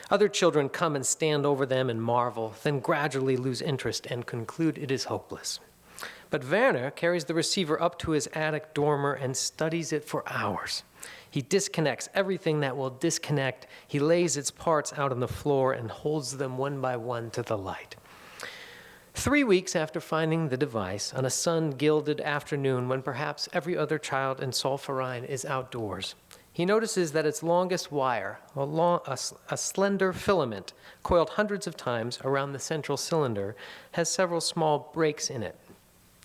Other children come and stand over them and marvel, then gradually lose interest and conclude it is hopeless. But Werner carries the receiver up to his attic dormer and studies it for hours. He disconnects everything that will disconnect. He lays its parts out on the floor and holds them one by one to the light. 3 weeks after finding the device, on a sun-gilded afternoon when perhaps every other child in Solferein is outdoors, he notices that its longest wire, a slender filament coiled hundreds of times around the central cylinder, has several small breaks in it.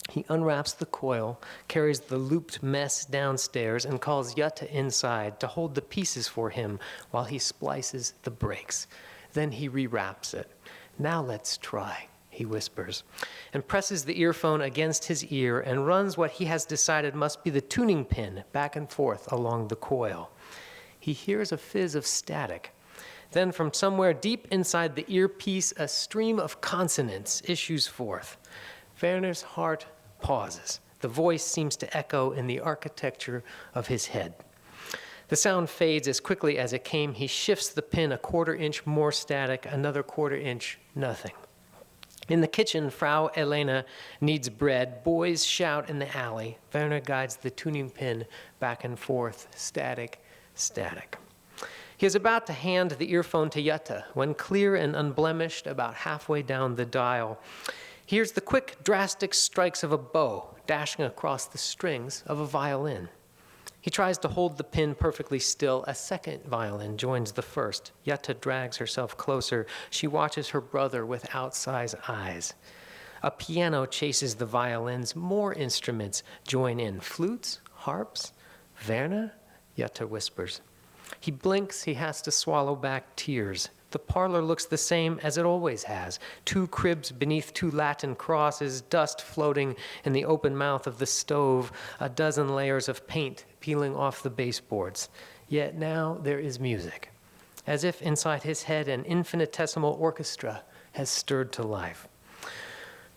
He unwraps the coil, carries the looped mess downstairs, and calls Jutta inside to hold the pieces for him while he splices the breaks. Then he rewraps it. Now let's try, he whispers, and presses the earphone against his ear and runs what he has decided must be the tuning pin back and forth along the coil. He hears a fizz of static. Then from somewhere deep inside the earpiece, a stream of consonants issues forth. Werner's heart pauses. The voice seems to echo in the architecture of his head. The sound fades as quickly as it came. He shifts the pin a quarter-inch more static, another quarter-inch, nothing. In the kitchen, Frau Elena kneads bread. Boys shout in the alley. Werner guides the tuning pin back and forth, static, static. He is about to hand the earphone to Jutta when, clear and unblemished, about halfway down the dial, he hears the quick, drastic strikes of a bow dashing across the strings of a violin. He tries to hold the pin perfectly still. A second violin joins the first. Jutta drags herself closer. She watches her brother with outsized eyes. A piano chases the violins. More instruments join in. Flutes, harps. Werner? Jutta whispers. He blinks. He has to swallow back tears. The parlor looks the same as it always has. 2 cribs beneath 2 Latin crosses, dust floating in the open mouth of the stove, a dozen layers of paint peeling off the baseboards. Yet now there is music, as if inside his head an infinitesimal orchestra has stirred to life.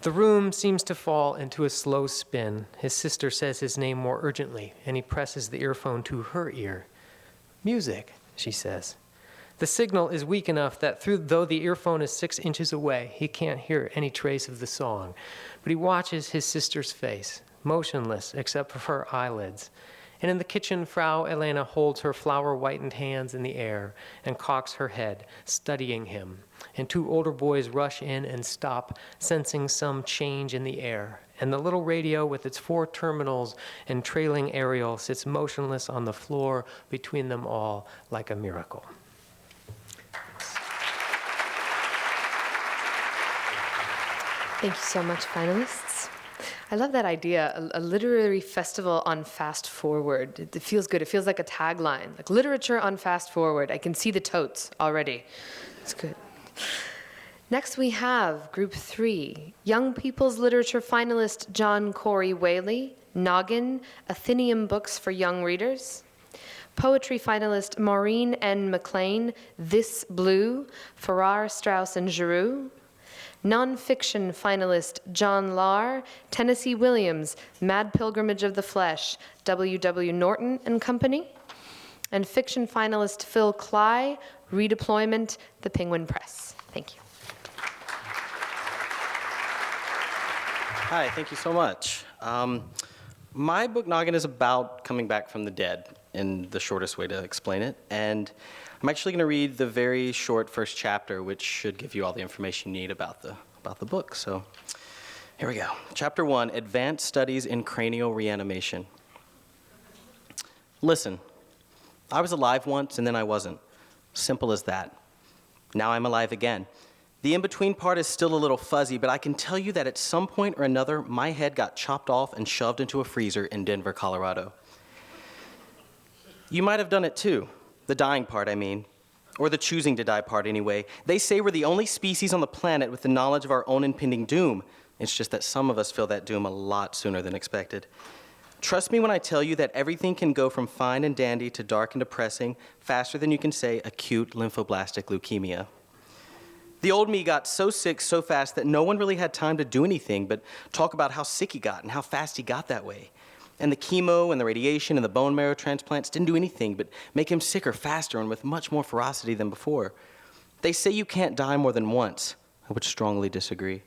The room seems to fall into a slow spin. His sister says his name more urgently, and he presses the earphone to her ear. Music, she says. The signal is weak enough that though the earphone is 6 inches away, he can't hear any trace of the song. But he watches his sister's face, motionless except for her eyelids, And in the kitchen, Frau Elena holds her flower-whitened hands in the air and cocks her head, studying him. And two older boys rush in and stop, sensing some change in the air. And the little radio with its 4 terminals and trailing aerial sits motionless on the floor between them all like a miracle. Thank you so much, finalists. I love that idea, a literary festival on fast forward. It feels good. It feels like a tagline, like literature on fast forward. I can see the totes already. It's good. Next we have Group 3, Young People's Literature finalist John Corey Whaley, Noggin, Atheneum Books for Young Readers. Poetry finalist Maureen N. McLean, This Blue, Farrar, Straus, and Giroux. Nonfiction finalist John Lahr, Tennessee Williams, Mad Pilgrimage of the Flesh, W.W. Norton Company. And fiction finalist Phil Cly, Redeployment, The Penguin Press. Thank you. Hi, thank you so much. My book, Noggin, is about coming back from the dead, in the shortest way to explain it. And I'm actually going to read the very short first chapter, which should give you all the information you need about the book. So here we go. Chapter 1, Advanced Studies in Cranial Reanimation. Listen, I was alive once, and then I wasn't. Simple as that. Now I'm alive again. The in-between part is still a little fuzzy, but I can tell you that at some point or another, my head got chopped off and shoved into a freezer in Denver, Colorado. You might have done it too. The dying part, I mean. Or the choosing to die part, anyway. They say we're the only species on the planet with the knowledge of our own impending doom. It's just that some of us feel that doom a lot sooner than expected. Trust me when I tell you that everything can go from fine and dandy to dark and depressing faster than you can say acute lymphoblastic leukemia. The old me got so sick so fast that no one really had time to do anything but talk about how sick he got and how fast he got that way. And the chemo and the radiation and the bone marrow transplants didn't do anything but make him sicker faster and with much more ferocity than before. They say you can't die more than once. I would strongly disagree.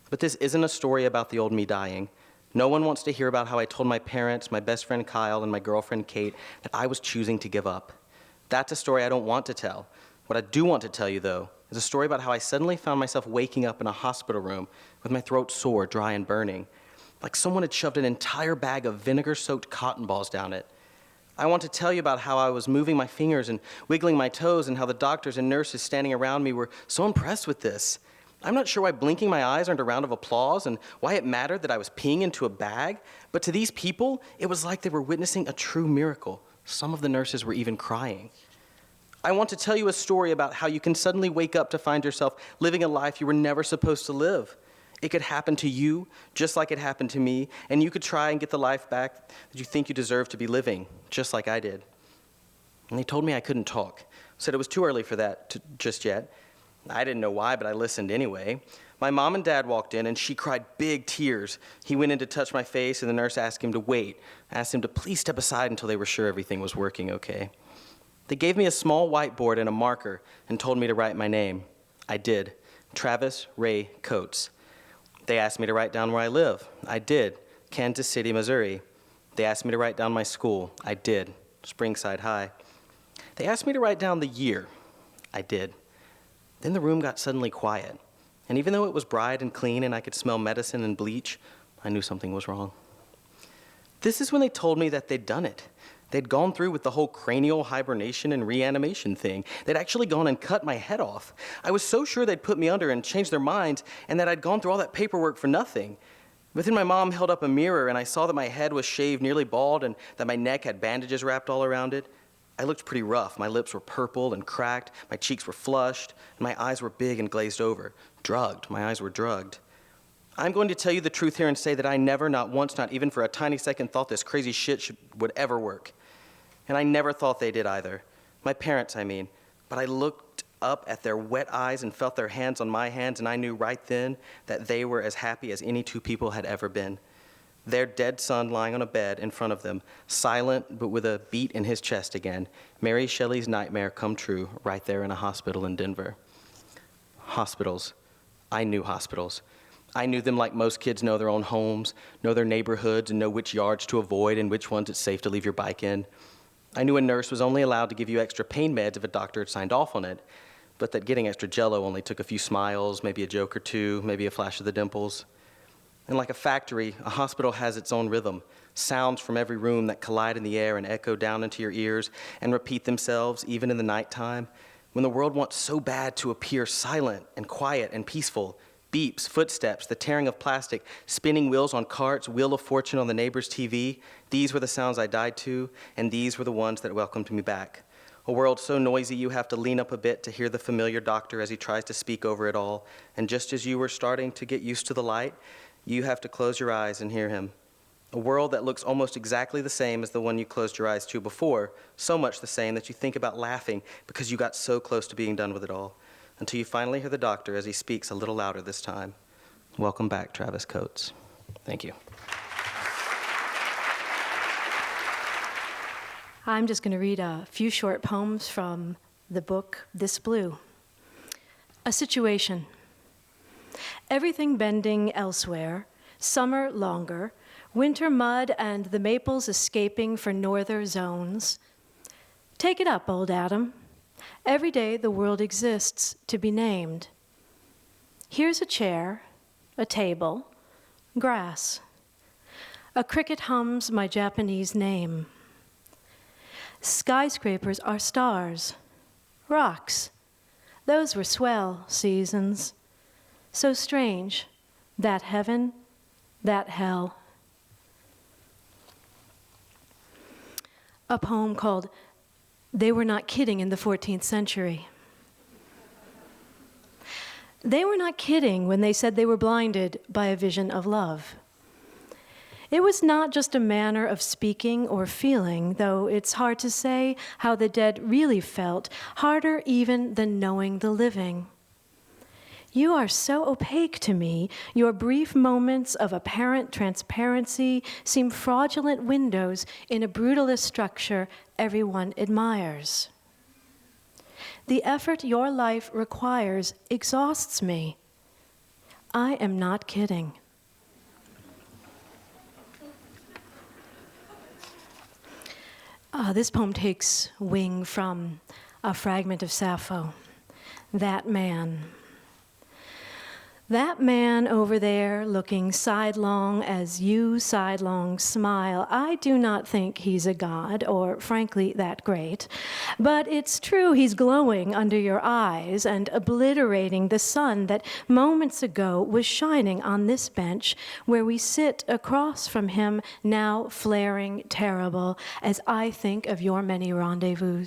But this isn't a story about the old me dying. No one wants to hear about how I told my parents, my best friend Kyle, and my girlfriend Kate that I was choosing to give up. That's a story I don't want to tell. What I do want to tell you, though, is a story about how I suddenly found myself waking up in a hospital room with my throat sore, dry, and burning, like someone had shoved an entire bag of vinegar-soaked cotton balls down it. I want to tell you about how I was moving my fingers and wiggling my toes and how the doctors and nurses standing around me were so impressed with this. I'm not sure why blinking my eyes earned a round of applause and why it mattered that I was peeing into a bag, but to these people, it was like they were witnessing a true miracle. Some of the nurses were even crying. I want to tell you a story about how you can suddenly wake up to find yourself living a life you were never supposed to live. It could happen to you, just like it happened to me, and you could try and get the life back that you think you deserve to be living, just like I did. And they told me I couldn't talk, said it was too early for that just yet. I didn't know why, but I listened anyway. My mom and dad walked in, and she cried big tears. He went in to touch my face, and the nurse asked him to wait, asked him to please step aside until they were sure everything was working okay. They gave me a small whiteboard and a marker and told me to write my name. I did. Travis Ray Coates. They asked me to write down where I live. I did. Kansas City, Missouri. They asked me to write down my school. I did. Springside High. They asked me to write down the year. I did. Then the room got suddenly quiet. And even though it was bright and clean and I could smell medicine and bleach, I knew something was wrong. This is when they told me that they'd done it. They'd gone through with the whole cranial hibernation and reanimation thing. They'd actually gone and cut my head off. I was so sure they'd put me under and changed their minds and that I'd gone through all that paperwork for nothing. But then my mom held up a mirror and I saw that my head was shaved nearly bald and that my neck had bandages wrapped all around it. I looked pretty rough. My lips were purple and cracked. My cheeks were flushed. And my eyes were big and glazed over. Drugged. My eyes were drugged. I'm going to tell you the truth here and say that I never, not once, not even for a tiny second, thought this crazy shit would ever work. And I never thought they did either. My parents, I mean. But I looked up at their wet eyes and felt their hands on my hands, and I knew right then that they were as happy as any two people had ever been. Their dead son lying on a bed in front of them, silent but with a beat in his chest again. Mary Shelley's nightmare come true right there in a hospital in Denver. Hospitals. I knew hospitals. I knew them like most kids know their own homes, know their neighborhoods, and know which yards to avoid and which ones it's safe to leave your bike in. I knew a nurse was only allowed to give you extra pain meds if a doctor had signed off on it, but that getting extra Jell-O only took a few smiles, maybe a joke or two, maybe a flash of the dimples. And like a factory, a hospital has its own rhythm, sounds from every room that collide in the air and echo down into your ears and repeat themselves even in the nighttime, when the world wants so bad to appear silent and quiet and peaceful. Beeps, footsteps, the tearing of plastic, spinning wheels on carts, Wheel of Fortune on the neighbor's TV. These were the sounds I died to, and these were the ones that welcomed me back. A world so noisy you have to lean up a bit to hear the familiar doctor as he tries to speak over it all. And just as you were starting to get used to the light, you have to close your eyes and hear him. A world that looks almost exactly the same as the one you closed your eyes to before, so much the same that you think about laughing because you got so close to being done with it all. Until you finally hear the doctor as he speaks a little louder this time. Welcome back, Travis Coates. Thank you. I'm just going to read a few short poems from the book This Blue. A situation. Everything bending elsewhere, summer longer, winter mud and the maples escaping for northern zones. Take it up, old Adam. Every day the world exists to be named. Here's a chair, a table, grass. A cricket hums my Japanese name. Skyscrapers are stars, rocks. Those were swell seasons. So strange, that heaven, that hell. A poem called They Were Not Kidding in the 14th Century. They were not kidding when they said they were blinded by a vision of love. It was not just a manner of speaking or feeling, though it's hard to say how the dead really felt, harder even than knowing the living. You are so opaque to me, your brief moments of apparent transparency seem fraudulent windows in a brutalist structure everyone admires. The effort your life requires exhausts me. I am not kidding. This poem takes wing from a fragment of Sappho. That man over there looking sidelong as you sidelong smile, I do not think he's a god, or frankly that great. But it's true he's glowing under your eyes and obliterating the sun that moments ago was shining on this bench where we sit across from him, now flaring terrible as I think of your many rendezvous.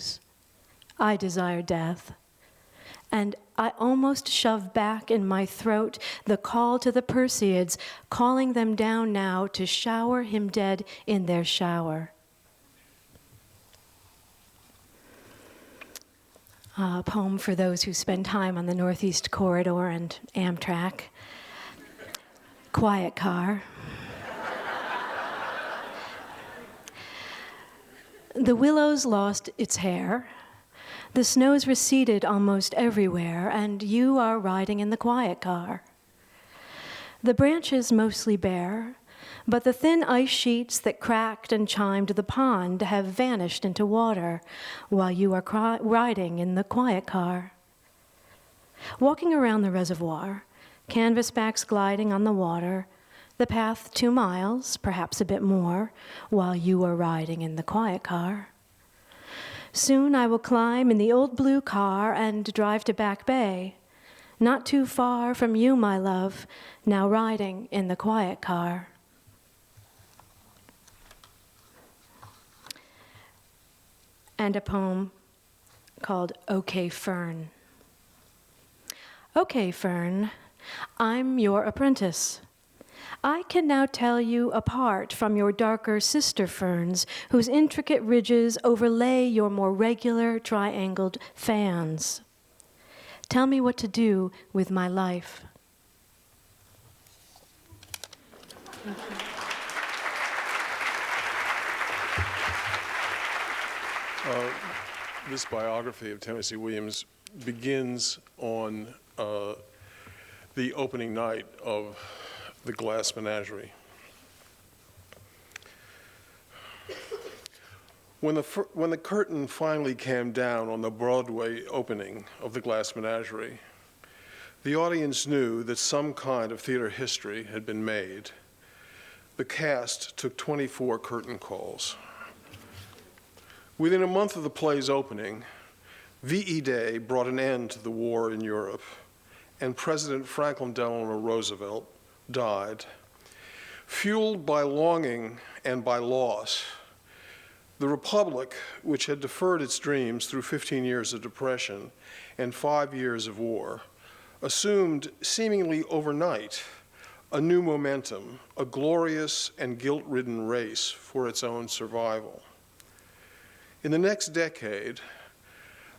I desire death. And I almost shove back in my throat the call to the Perseids, calling them down now to shower him dead in their shower. A poem for those who spend time on the Northeast Corridor and Amtrak. Quiet car. The willows lost its hair. The snow's receded almost everywhere, and you are riding in the quiet car. The branches mostly bare, but the thin ice sheets that cracked and chimed the pond have vanished into water while you are riding in the quiet car. Walking around the reservoir, canvasbacks gliding on the water, the path 2 miles, perhaps a bit more, while you are riding in the quiet car. Soon I will climb in the old blue car and drive to Back Bay, not too far from you, my love, now riding in the quiet car. And a poem called OK Fern. OK Fern, I'm your apprentice. I can now tell you apart from your darker sister ferns, whose intricate ridges overlay your more regular triangled fans. Tell me what to do with my life. This biography of Tennessee Williams begins on the opening night of the Glass Menagerie. When the curtain finally came down on the Broadway opening of the Glass Menagerie, the audience knew that some kind of theater history had been made. The cast took 24 curtain calls. Within a month of the play's opening, V.E. Day brought an end to the war in Europe, and President Franklin Delano Roosevelt died. Fueled by longing and by loss, the Republic, which had deferred its dreams through 15 years of depression and 5 years of war, assumed seemingly overnight a new momentum, a glorious and guilt-ridden race for its own survival. In the next decade,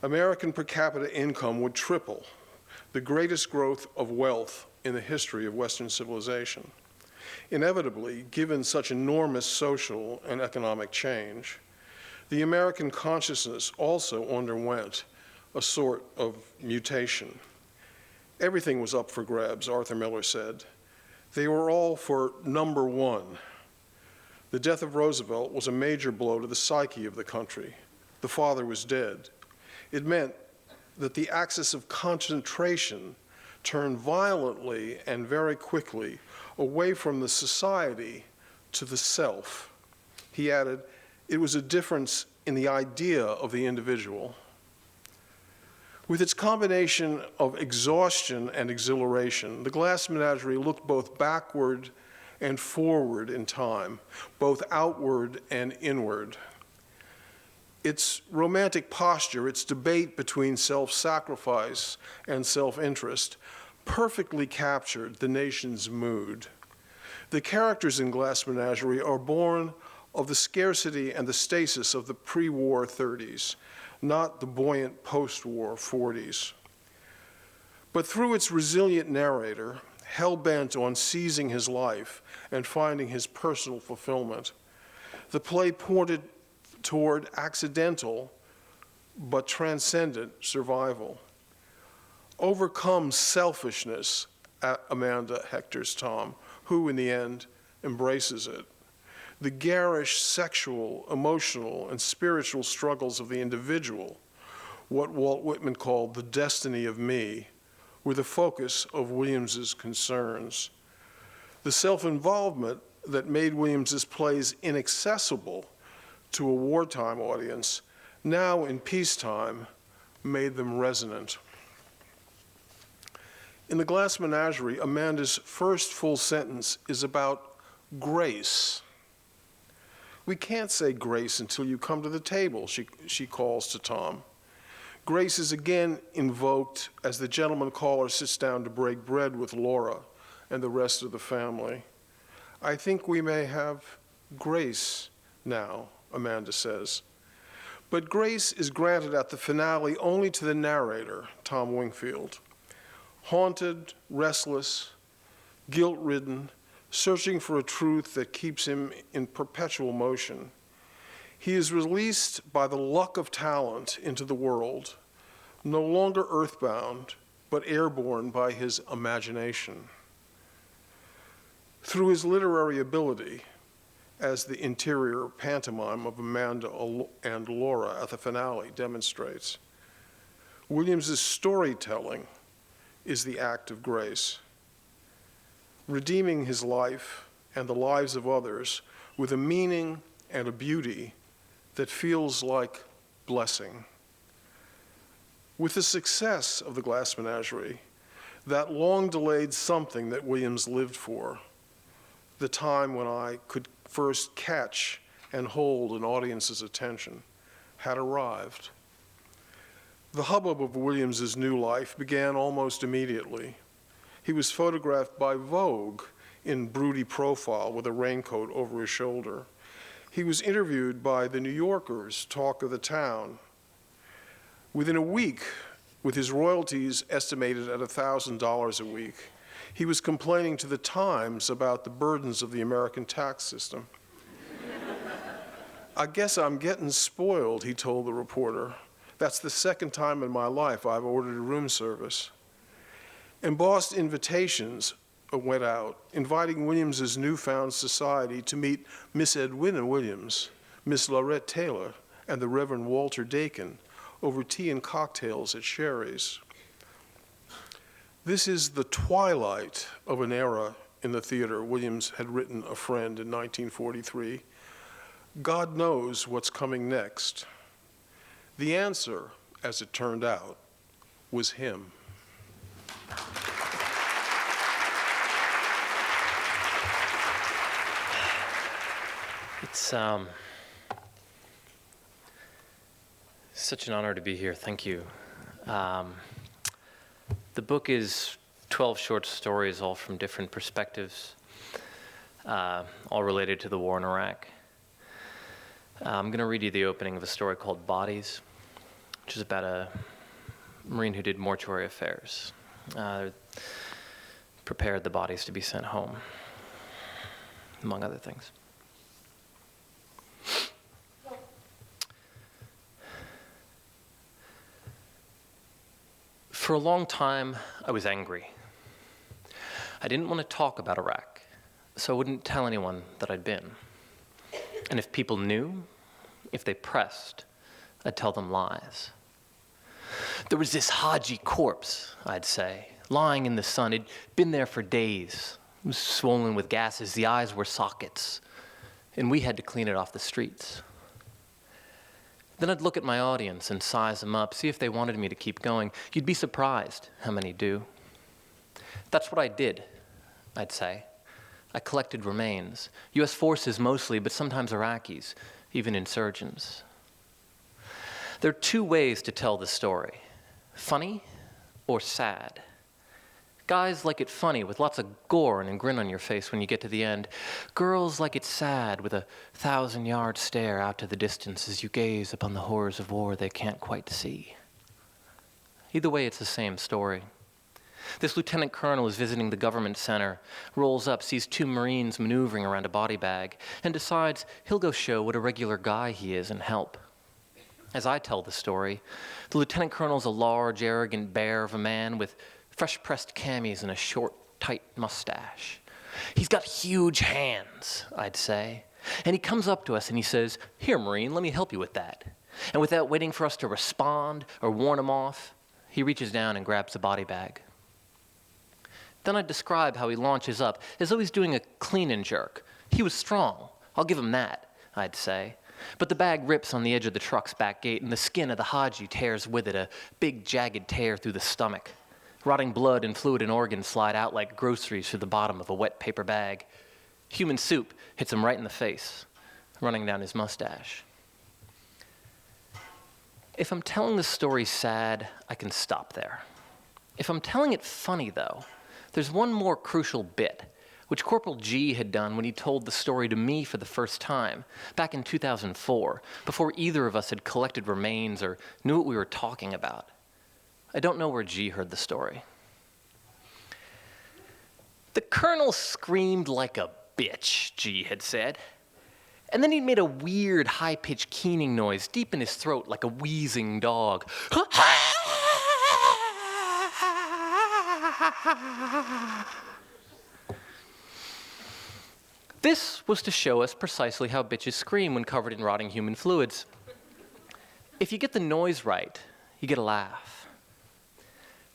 American per capita income would triple, the greatest growth of wealth in the history of Western civilization. Inevitably, given such enormous social and economic change, the American consciousness also underwent a sort of mutation. Everything was up for grabs, Arthur Miller said. They were all for number one. The death of Roosevelt was a major blow to the psyche of the country. The father was dead. It meant that the axis of concentration turned violently and very quickly away from the society to the self. He added, it was a difference in the idea of the individual. With its combination of exhaustion and exhilaration, the Glass Menagerie looked both backward and forward in time, both outward and inward. Its romantic posture, its debate between self-sacrifice and self-interest, perfectly captured the nation's mood. The characters in Glass Menagerie are born of the scarcity and the stasis of the pre-war 30s, not the buoyant post-war 40s. But through its resilient narrator, hell-bent on seizing his life and finding his personal fulfillment, the play pointed toward accidental but transcendent survival. Overcome selfishness, Amanda hectors Tom, who in the end embraces it. The garish sexual, emotional, and spiritual struggles of the individual, what Walt Whitman called the destiny of me, were the focus of Williams's concerns. The self-involvement that made Williams's plays inaccessible to a wartime audience, now in peacetime, made them resonant. In the Glass Menagerie, Amanda's first full sentence is about grace. We can't say grace until you come to the table, she calls to Tom. Grace is again invoked as the gentleman caller sits down to break bread with Laura and the rest of the family. I think we may have grace now, Amanda says. But grace is granted at the finale only to the narrator, Tom Wingfield. Haunted, restless, guilt-ridden, searching for a truth that keeps him in perpetual motion. He is released by the luck of talent into the world, no longer earthbound, but airborne by his imagination. Through his literary ability, as the interior pantomime of Amanda and Laura at the finale demonstrates, Williams's storytelling is the act of grace, redeeming his life and the lives of others with a meaning and a beauty that feels like blessing. With the success of the Glass Menagerie, that long-delayed something that Williams lived for, the time when I could first catch and hold an audience's attention, had arrived. The hubbub of Williams's new life began almost immediately. He was photographed by Vogue in broody profile with a raincoat over his shoulder. He was interviewed by the New Yorker's Talk of the Town. Within a week, with his royalties estimated at $1,000 a week, he was complaining to the Times about the burdens of the American tax system. I guess I'm getting spoiled, he told the reporter. That's the second time in my life I've ordered a room service. Embossed invitations went out, inviting Williams's newfound society to meet Miss Edwina Williams, Miss Laurette Taylor, and the Reverend Walter Dakin over tea and cocktails at Sherry's. This is the twilight of an era in the theater, Williams had written a friend in 1943. God knows what's coming next. The answer, as it turned out, was him. It's such an honor to be here. Thank you. The book is 12 short stories, all from different perspectives, all related to the war in Iraq. I'm going to read you the opening of a story called Bodies, which is about a Marine who did mortuary affairs, prepared the bodies to be sent home, among other things. For a long time, I was angry. I didn't want to talk about Iraq, so I wouldn't tell anyone that I'd been. And if people knew, if they pressed, I'd tell them lies. There was this Haji corpse, I'd say, lying in the sun. It'd been there for days. It was swollen with gases. The eyes were sockets. And we had to clean it off the streets. Then I'd look at my audience and size them up, see if they wanted me to keep going. You'd be surprised how many do. That's what I did, I'd say. I collected remains. US forces mostly, but sometimes Iraqis, even insurgents. There are two ways to tell the story: funny or sad. Guys like it funny with lots of gore and a grin on your face when you get to the end. Girls like it sad with a 1,000-yard stare out to the distance as you gaze upon the horrors of war they can't quite see. Either way, it's the same story. This lieutenant colonel is visiting the government center, rolls up, sees two Marines maneuvering around a body bag, and decides he'll go show what a regular guy he is and help. As I tell the story, the lieutenant colonel's a large, arrogant bear of a man with fresh-pressed camis and a short, tight mustache. He's got huge hands, I'd say. And he comes up to us and he says, "Here, Marine, let me help you with that." And without waiting for us to respond or warn him off, he reaches down and grabs the body bag. Then I'd describe how he launches up, as though he's doing a clean and jerk. He was strong. I'll give him that, I'd say. But the bag rips on the edge of the truck's back gate, and the skin of the Haji tears with it, a big, jagged tear through the stomach. Rotting blood and fluid and organs slide out like groceries through the bottom of a wet paper bag. Human soup hits him right in the face, running down his mustache. If I'm telling the story sad, I can stop there. If I'm telling it funny, though, there's one more crucial bit, which Corporal G had done when he told the story to me for the first time, back in 2004, before either of us had collected remains or knew what we were talking about. I don't know where G heard the story. "The colonel screamed like a bitch," G had said. And then he made a weird, high-pitched keening noise deep in his throat like a wheezing dog. This was to show us precisely how bitches scream when covered in rotting human fluids. If you get the noise right, you get a laugh.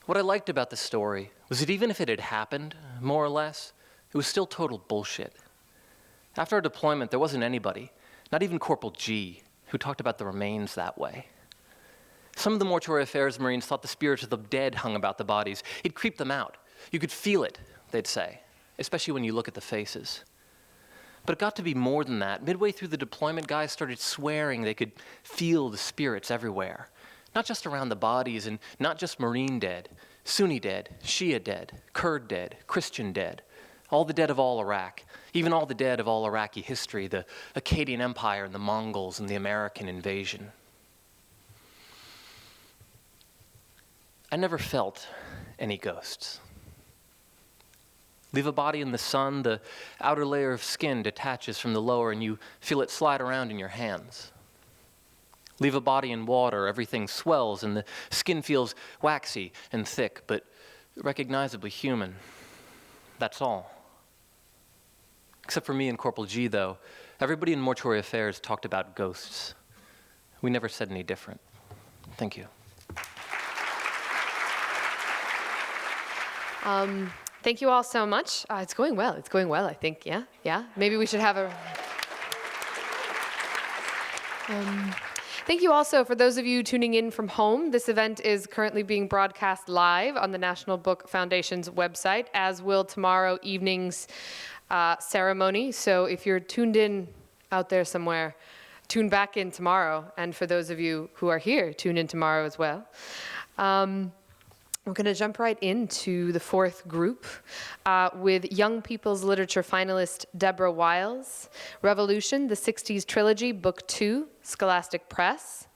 What I liked about the story was that even if it had happened, more or less, it was still total bullshit. After our deployment, there wasn't anybody, not even Corporal G, who talked about the remains that way. Some of the mortuary affairs Marines thought the spirits of the dead hung about the bodies. It creeped them out. You could feel it, they'd say, especially when you look at the faces. But it got to be more than that. Midway through the deployment, guys started swearing they could feel the spirits everywhere. Not just around the bodies, and not just Marine dead, Sunni dead, Shia dead, Kurd dead, Christian dead, all the dead of all Iraq, even all the dead of all Iraqi history, the Akkadian Empire and the Mongols and the American invasion. I never felt any ghosts. Leave a body in the sun, the outer layer of skin detaches from the lower and you feel it slide around in your hands. Leave a body in water, everything swells and the skin feels waxy and thick, but recognizably human. That's all. Except for me and Corporal G, though, everybody in Mortuary Affairs talked about ghosts. We never said any different. Thank you. Thank you all so much. It's going well. It's going well, I think. Yeah? Yeah? Maybe we should have a... Thank you also for those of you tuning in from home. This event is currently being broadcast live on the National Book Foundation's website, as will tomorrow evening's ceremony. So if you're tuned in out there somewhere, tune back in tomorrow. And for those of you who are here, tune in tomorrow as well. We're going to jump right into the fourth group with Young People's Literature finalist Deborah Wiles, Revolution, the 60s Trilogy, Book 2, Scholastic Press.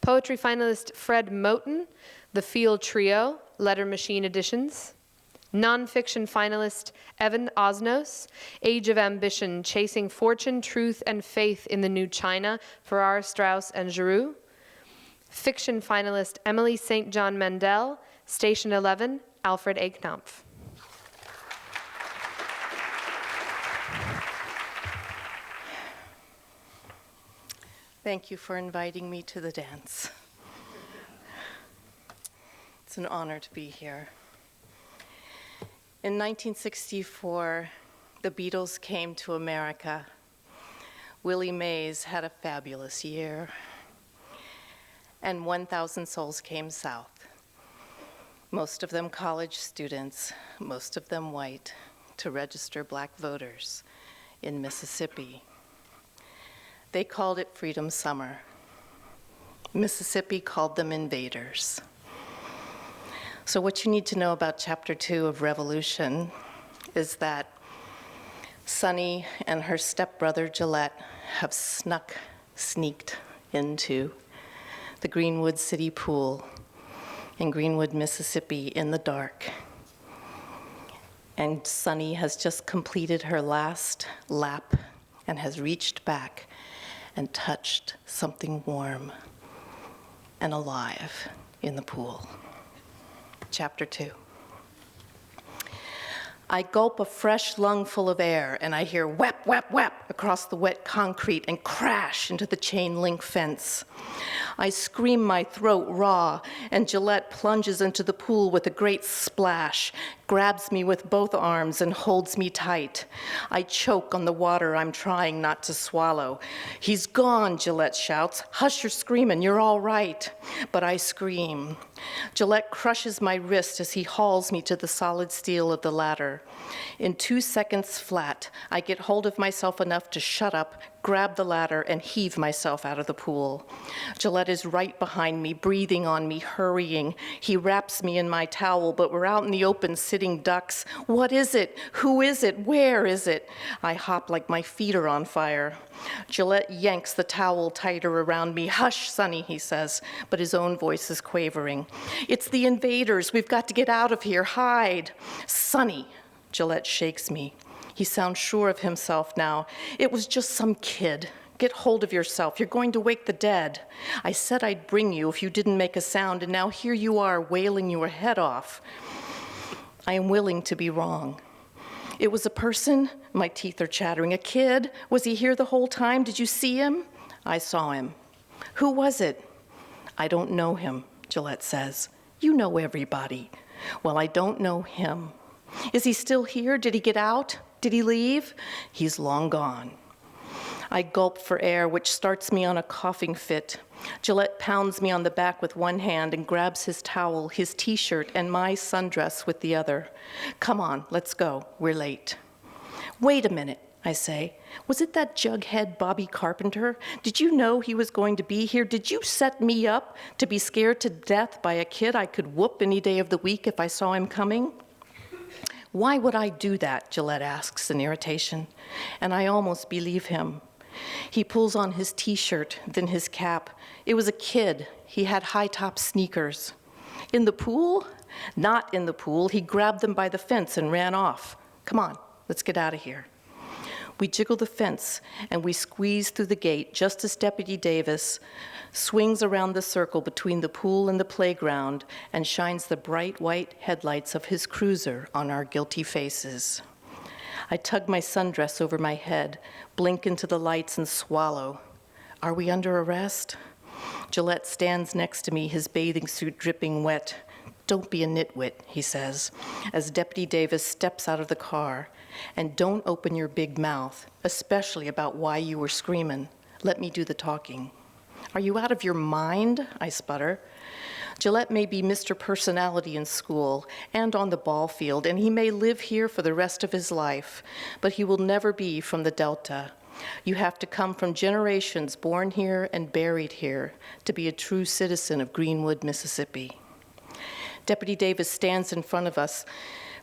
Poetry finalist Fred Moten, The Field Trio, Letter Machine Editions. Nonfiction finalist Evan Osnos, Age of Ambition, Chasing Fortune, Truth, and Faith in the New China, Farrar, Straus, and Giroux. Fiction finalist Emily St. John Mandel, Station 11, Alfred A. Knopf. Thank you for inviting me to the dance. It's an honor to be here. In 1964, the Beatles came to America. Willie Mays had a fabulous year, and 1,000 souls came south. Most of them college students, most of them white, to register black voters in Mississippi. They called it Freedom Summer. Mississippi called them invaders. So what you need to know about Chapter 2 of Revolution is that Sunny and her stepbrother Gillette have sneaked into the Greenwood City Pool in Greenwood, Mississippi, in the dark. And Sunny has just completed her last lap and has reached back and touched something warm and alive in the pool. Chapter 2. I gulp a fresh lungful of air, and I hear whap, whap, whap across the wet concrete and crash into the chain link fence. I scream my throat raw, and Gillette plunges into the pool with a great splash, grabs me with both arms and holds me tight. I choke on the water I'm trying not to swallow. He's gone, Gillette shouts. Hush your screaming, you're all right. But I scream. Gillette crushes my wrist as he hauls me to the solid steel of the ladder. In 2 seconds flat, I get hold of myself enough to shut up, grab the ladder, and heave myself out of the pool. Gillette is right behind me, breathing on me, hurrying. He wraps me in my towel, but we're out in the open sitting ducks. What is it? Who is it? Where is it? I hop like my feet are on fire. Gillette yanks the towel tighter around me. Hush, Sonny, he says, but his own voice is quavering. It's the invaders. We've got to get out of here. Hide. Sonny, Gillette shakes me. He sounds sure of himself now. It was just some kid. Get hold of yourself. You're going to wake the dead. I said I'd bring you if you didn't make a sound, and now here you are wailing your head off. I am willing to be wrong. It was a person? My teeth are chattering. A kid? Was he here the whole time? Did you see him? I saw him. Who was it? I don't know him, Gillette says. You know everybody. Well, I don't know him. Is he still here? Did he get out? Did he leave? He's long gone. I gulp for air, which starts me on a coughing fit. Gillette pounds me on the back with one hand and grabs his towel, his T-shirt, and my sundress with the other. Come on, let's go. We're late. Wait a minute, I say. Was it that jughead Bobby Carpenter? Did you know he was going to be here? Did you set me up to be scared to death by a kid I could whoop any day of the week if I saw him coming? Why would I do that? Gillette asks in irritation, and I almost believe him. He pulls on his T-shirt, then his cap. It was a kid. He had high-top sneakers. In the pool? Not in the pool. He grabbed them by the fence and ran off. Come on, let's get out of here. We jiggle the fence, and we squeeze through the gate just as Deputy Davis swings around the circle between the pool and the playground and shines the bright white headlights of his cruiser on our guilty faces. I tug my sundress over my head, blink into the lights, and swallow. Are we under arrest? Gillette stands next to me, his bathing suit dripping wet. Don't be a nitwit, he says, as Deputy Davis steps out of the car. And don't open your big mouth, especially about why you were screaming. Let me do the talking. Are you out of your mind? I sputter. Gillette may be Mr. Personality in school and on the ball field, and he may live here for the rest of his life, but he will never be from the Delta. You have to come from generations born here and buried here to be a true citizen of Greenwood, Mississippi. Deputy Davis stands in front of us,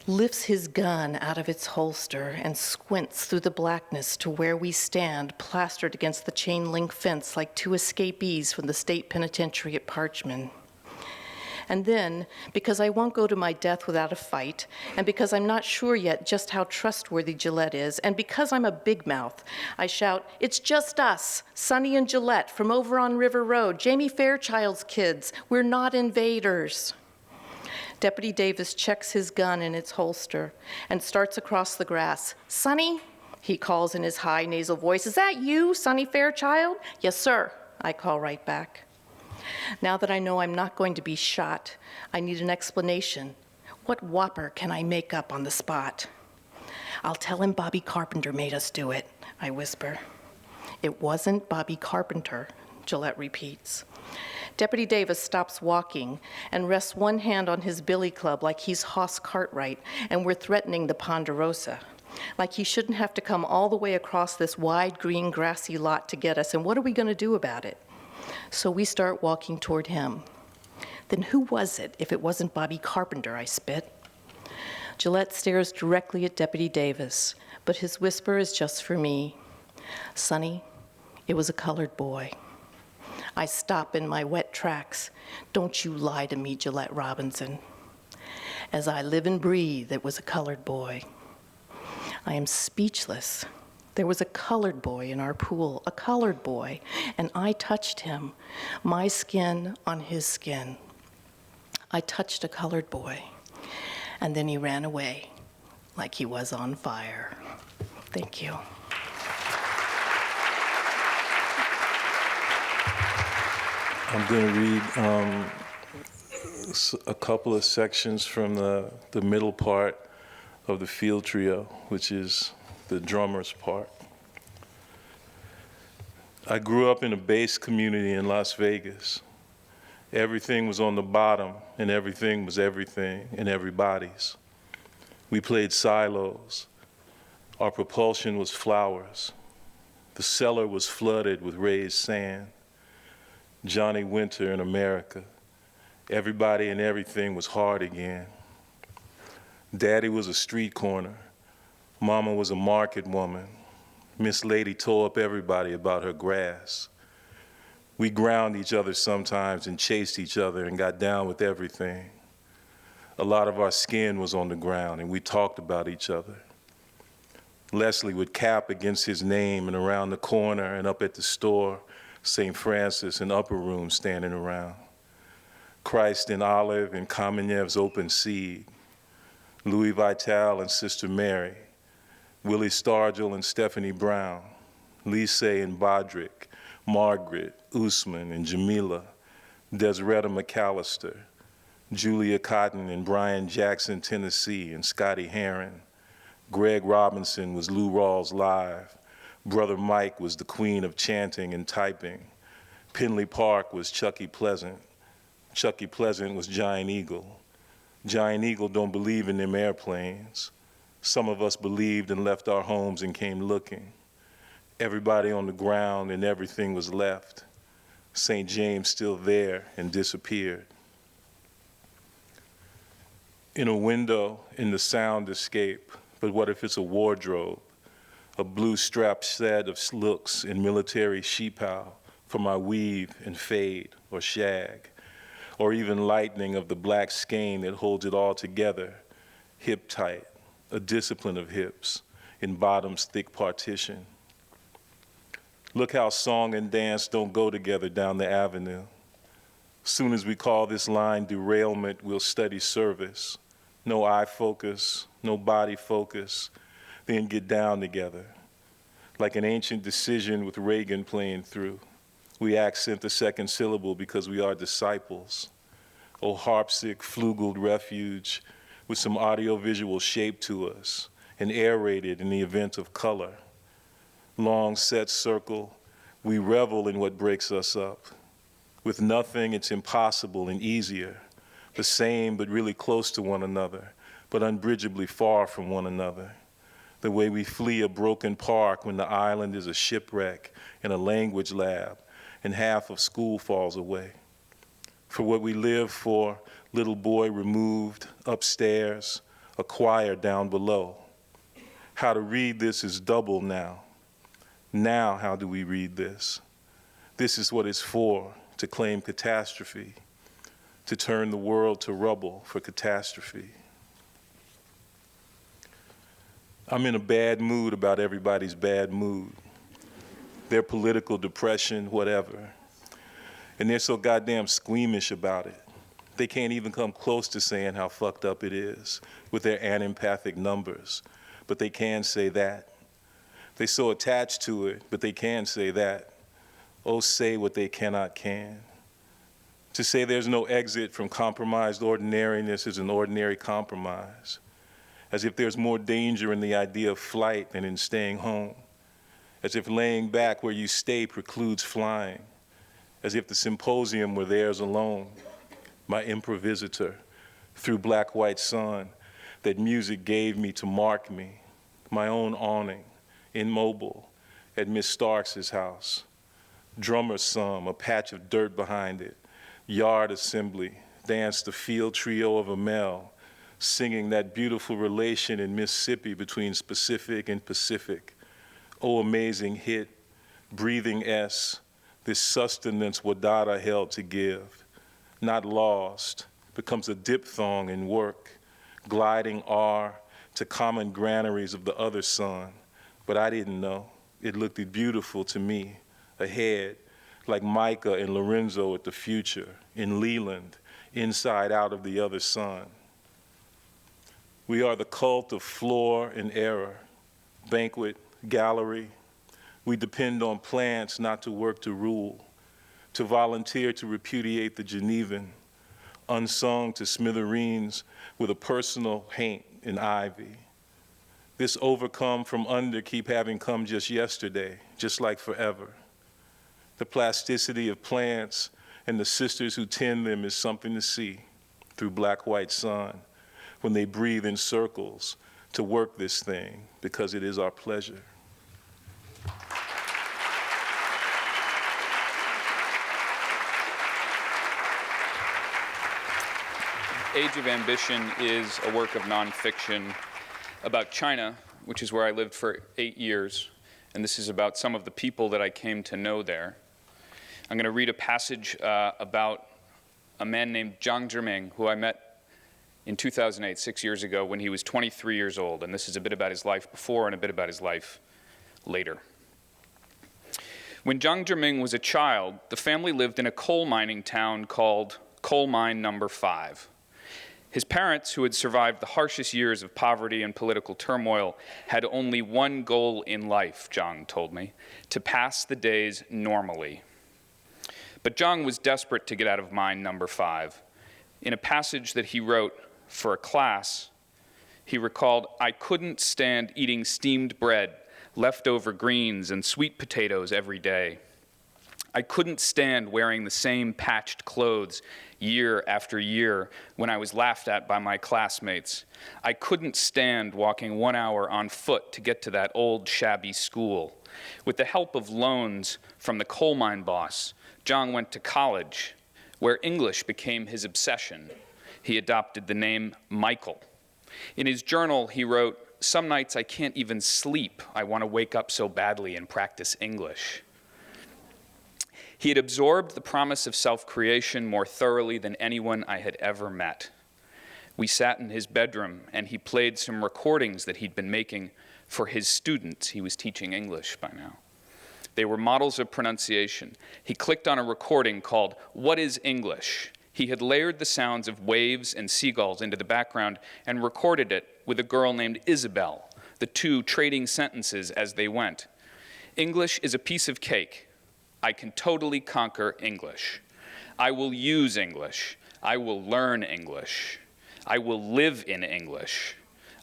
lifts his gun out of its holster, and squints through the blackness to where we stand, plastered against the chain-link fence like two escapees from the state penitentiary at Parchman. And then, because I won't go to my death without a fight, and because I'm not sure yet just how trustworthy Gillette is, and because I'm a big mouth, I shout, "It's just us, Sonny and Gillette from over on River Road, Jamie Fairchild's kids. We're not invaders." Deputy Davis checks his gun in its holster and starts across the grass. "Sonny," he calls in his high nasal voice, "is that you, Sonny Fairchild?" "Yes, sir," I call right back. Now that I know I'm not going to be shot, I need an explanation. What whopper can I make up on the spot? "I'll tell him Bobby Carpenter made us do it," I whisper. "It wasn't Bobby Carpenter," Gillette repeats. Deputy Davis stops walking and rests one hand on his billy club like he's Hoss Cartwright and we're threatening the Ponderosa. Like he shouldn't have to come all the way across this wide, green, grassy lot to get us, and what are we going to do about it? So we start walking toward him. "Then who was it if it wasn't Bobby Carpenter?" I spit. Gillette stares directly at Deputy Davis, but his whisper is just for me. "Sonny, it was a colored boy." I stop in my wet tracks. "Don't you lie to me, Gillette Robinson." "As I live and breathe, it was a colored boy." I am speechless. There was a colored boy in our pool, a colored boy, and I touched him, my skin on his skin. I touched a colored boy, and then he ran away like he was on fire. Thank you. I'm going to read a couple of sections from the middle part of the field trio, which is the drummer's part. I grew up in a base community in Las Vegas. Everything was on the bottom, and everything was everything and everybody's. We played silos. Our propulsion was flowers. The cellar was flooded with raised sand. Johnny Winter in America. Everybody and everything was hard again. Daddy was a street corner. Mama was a market woman. Miss Lady tore up everybody about her grass. We ground each other sometimes and chased each other and got down with everything. A lot of our skin was on the ground and we talked about each other. Leslie would cap against his name, and around the corner and up at the store, St. Francis and Upper Room standing around. Christ and Olive and Kamenev's Open Seed. Louis Vital and Sister Mary. Willie Stargell and Stephanie Brown. Lise and Bodrick. Margaret, Usman and Jamila. Desretta McAllister. Julia Cotton and Brian Jackson, Tennessee, and Scotty Heron. Greg Robinson was Lou Rawls Live. Brother Mike was the queen of chanting and typing. Penley Park was Chucky Pleasant. Chucky Pleasant was Giant Eagle. Giant Eagle don't believe in them airplanes. Some of us believed and left our homes and came looking. Everybody on the ground and everything was left. St. James still there and disappeared. In a window, in the sound escape, but what if it's a wardrobe? A blue-strapped set of looks in military sheepow for my weave and fade or shag, or even lightning of the black skein that holds it all together, hip tight, a discipline of hips, in bottom's thick partition. Look how song and dance don't go together down the avenue. Soon as we call this line derailment, we'll study service. No eye focus, no body focus, then get down together. Like an ancient decision with Reagan playing through. We accent the second syllable because we are disciples. Oh, harpsick, flugeled refuge with some audiovisual shape to us and aerated in the event of color. Long set circle, we revel in what breaks us up. With nothing, it's impossible and easier, the same but really close to one another, but unbridgeably far from one another. The way we flee a broken park when the island is a shipwreck in a language lab and half of school falls away. For what we live for, little boy removed, upstairs, a choir down below. How to read this is double now. Now, how do we read this? This is what it's for, to claim catastrophe, to turn the world to rubble for catastrophe. I'm in a bad mood about everybody's bad mood. Their political depression, whatever. And they're so goddamn squeamish about it. They can't even come close to saying how fucked up it is with their anempathic numbers, but they can say that. They're so attached to it, but they can say that. Oh, say what they cannot can. To say there's no exit from compromised ordinariness is an ordinary compromise, as if there's more danger in the idea of flight than in staying home, as if laying back where you stay precludes flying, as if the symposium were theirs alone, my improvisator, through black-white sun, that music gave me to mark me, my own awning, immobile, at Miss Starks's house. Drummer sum, a patch of dirt behind it, yard assembly, danced the field trio of Amel, singing that beautiful relation in Mississippi between specific and Pacific. Oh, amazing hit, breathing S, this sustenance Wadada held to give, not lost, becomes a diphthong in work, gliding R to common granaries of the other sun. But I didn't know. It looked beautiful to me, ahead, like Micah and Lorenzo at the future, in Leland, inside out of the other sun. We are the cult of floor and error, banquet, gallery. We depend on plants not to work to rule, to volunteer to repudiate the Genevan, unsung to smithereens with a personal haint in ivy. This overcome from under keep having come just yesterday, just like forever. The plasticity of plants and the sisters who tend them is something to see through black-white sun when they breathe in circles to work this thing because it is our pleasure. Age of Ambition is a work of nonfiction about China, which is where I lived for 8 years, and this is about some of the people that I came to know there. I'm going to read a passage about a man named Jiang Zhiming, who I met in 2008, 6 years ago, when he was 23 years old, and this is a bit about his life before and a bit about his life later. When Jiang Zhiming was a child, the family lived in a coal mining town called Coal Mine Number 5. His parents, who had survived the harshest years of poverty and political turmoil, had only one goal in life, Jiang told me, to pass the days normally. But Jiang was desperate to get out of mine number 5. In a passage that he wrote for a class, he recalled, "I couldn't stand eating steamed bread, leftover greens, and sweet potatoes every day. I couldn't stand wearing the same patched clothes year after year when I was laughed at by my classmates. I couldn't stand walking 1 hour on foot to get to that old shabby school. With the help of loans from the coal mine boss, Jiang went to college, where English became his obsession. He adopted the name Michael. In his journal, he wrote, 'Some nights I can't even sleep. I want to wake up so badly and practice English.' He had absorbed the promise of self-creation more thoroughly than anyone I had ever met. We sat in his bedroom, and he played some recordings that he'd been making For his students, he was teaching English by now. They were models of pronunciation. He clicked on a recording called What is English? He had layered the sounds of waves and seagulls into the background and recorded it with a girl named Isabel, the two trading sentences as they went. English is a piece of cake. I can totally conquer English. I will use English. I will learn English. I will live in English.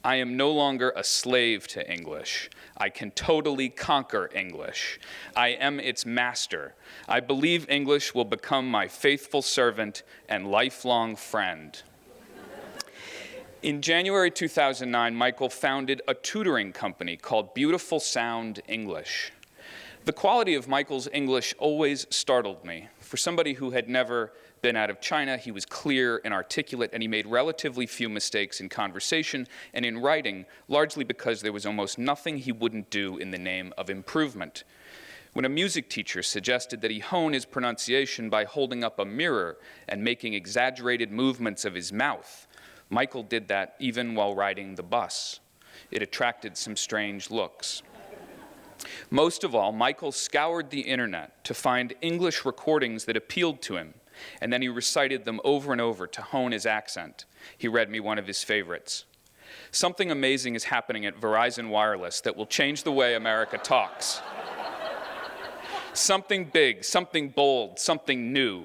I am no longer a slave to English. I can totally conquer English. I am its master. I believe English will become my faithful servant and lifelong friend. In January 2009, Michael founded a tutoring company called Beautiful Sound English. The quality of Michael's English always startled me. For somebody who had never been out of China, he was clear and articulate, and he made relatively few mistakes in conversation and in writing, largely because there was almost nothing he wouldn't do in the name of improvement. When a music teacher suggested that he hone his pronunciation by holding up a mirror and making exaggerated movements of his mouth, Michael did that even while riding the bus. It attracted some strange looks. Most of all, Michael scoured the internet to find English recordings that appealed to him, and then he recited them over and over to hone his accent. He read me one of his favorites. Something amazing is happening at Verizon Wireless that will change the way America talks. Something big, something bold, something new.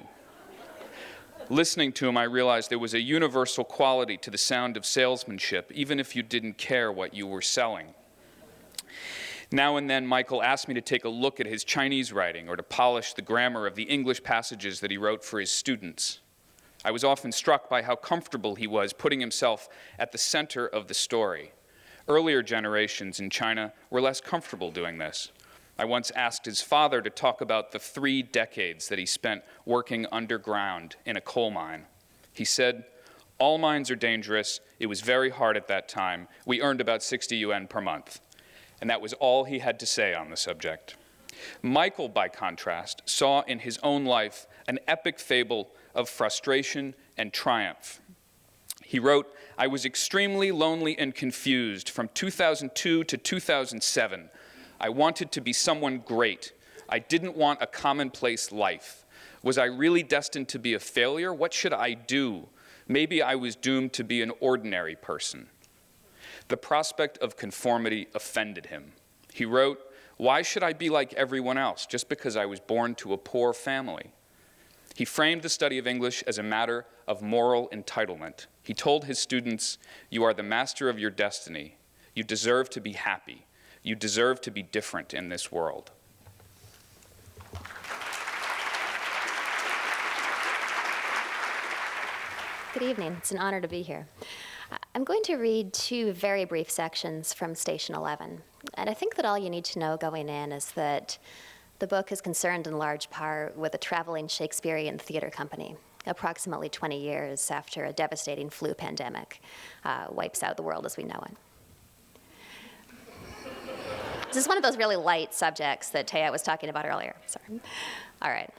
Listening to him, I realized there was a universal quality to the sound of salesmanship, even if you didn't care what you were selling. Now and then, Michael asked me to take a look at his Chinese writing or to polish the grammar of the English passages that he wrote for his students. I was often struck by how comfortable he was putting himself at the center of the story. Earlier generations in China were less comfortable doing this. I once asked his father to talk about the 3 decades that he spent working underground in a coal mine. He said, "All mines are dangerous. It was very hard at that time. We earned about 60 yuan per month." And that was all he had to say on the subject. Michael, by contrast, saw in his own life an epic fable of frustration and triumph. He wrote, "I was extremely lonely and confused from 2002 to 2007. I wanted to be someone great. I didn't want a commonplace life. Was I really destined to be a failure? What should I do? Maybe I was doomed to be an ordinary person." The prospect of conformity offended him. He wrote, "Why should I be like everyone else just because I was born to a poor family?" He framed the study of English as a matter of moral entitlement. He told his students, "You are the master of your destiny. You deserve to be happy. You deserve to be different in this world." Good evening. It's an honor to be here. I'm going to read 2 very brief sections from Station 11. And I think that all you need to know going in is that the book is concerned in large part with a traveling Shakespearean theater company, approximately 20 years after a devastating flu pandemic wipes out the world as we know it. This is one of those really light subjects that Taya was talking about earlier. Sorry. All right.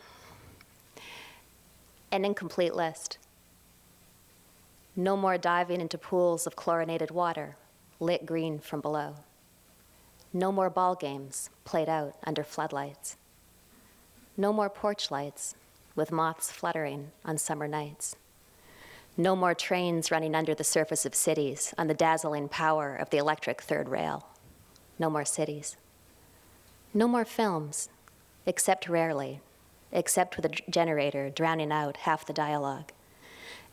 An incomplete list. No more diving into pools of chlorinated water, lit green from below. No more ball games played out under floodlights. No more porch lights with moths fluttering on summer nights. No more trains running under the surface of cities on the dazzling power of the electric third rail. No more cities. No more films, except rarely, except with a generator drowning out half the dialogue.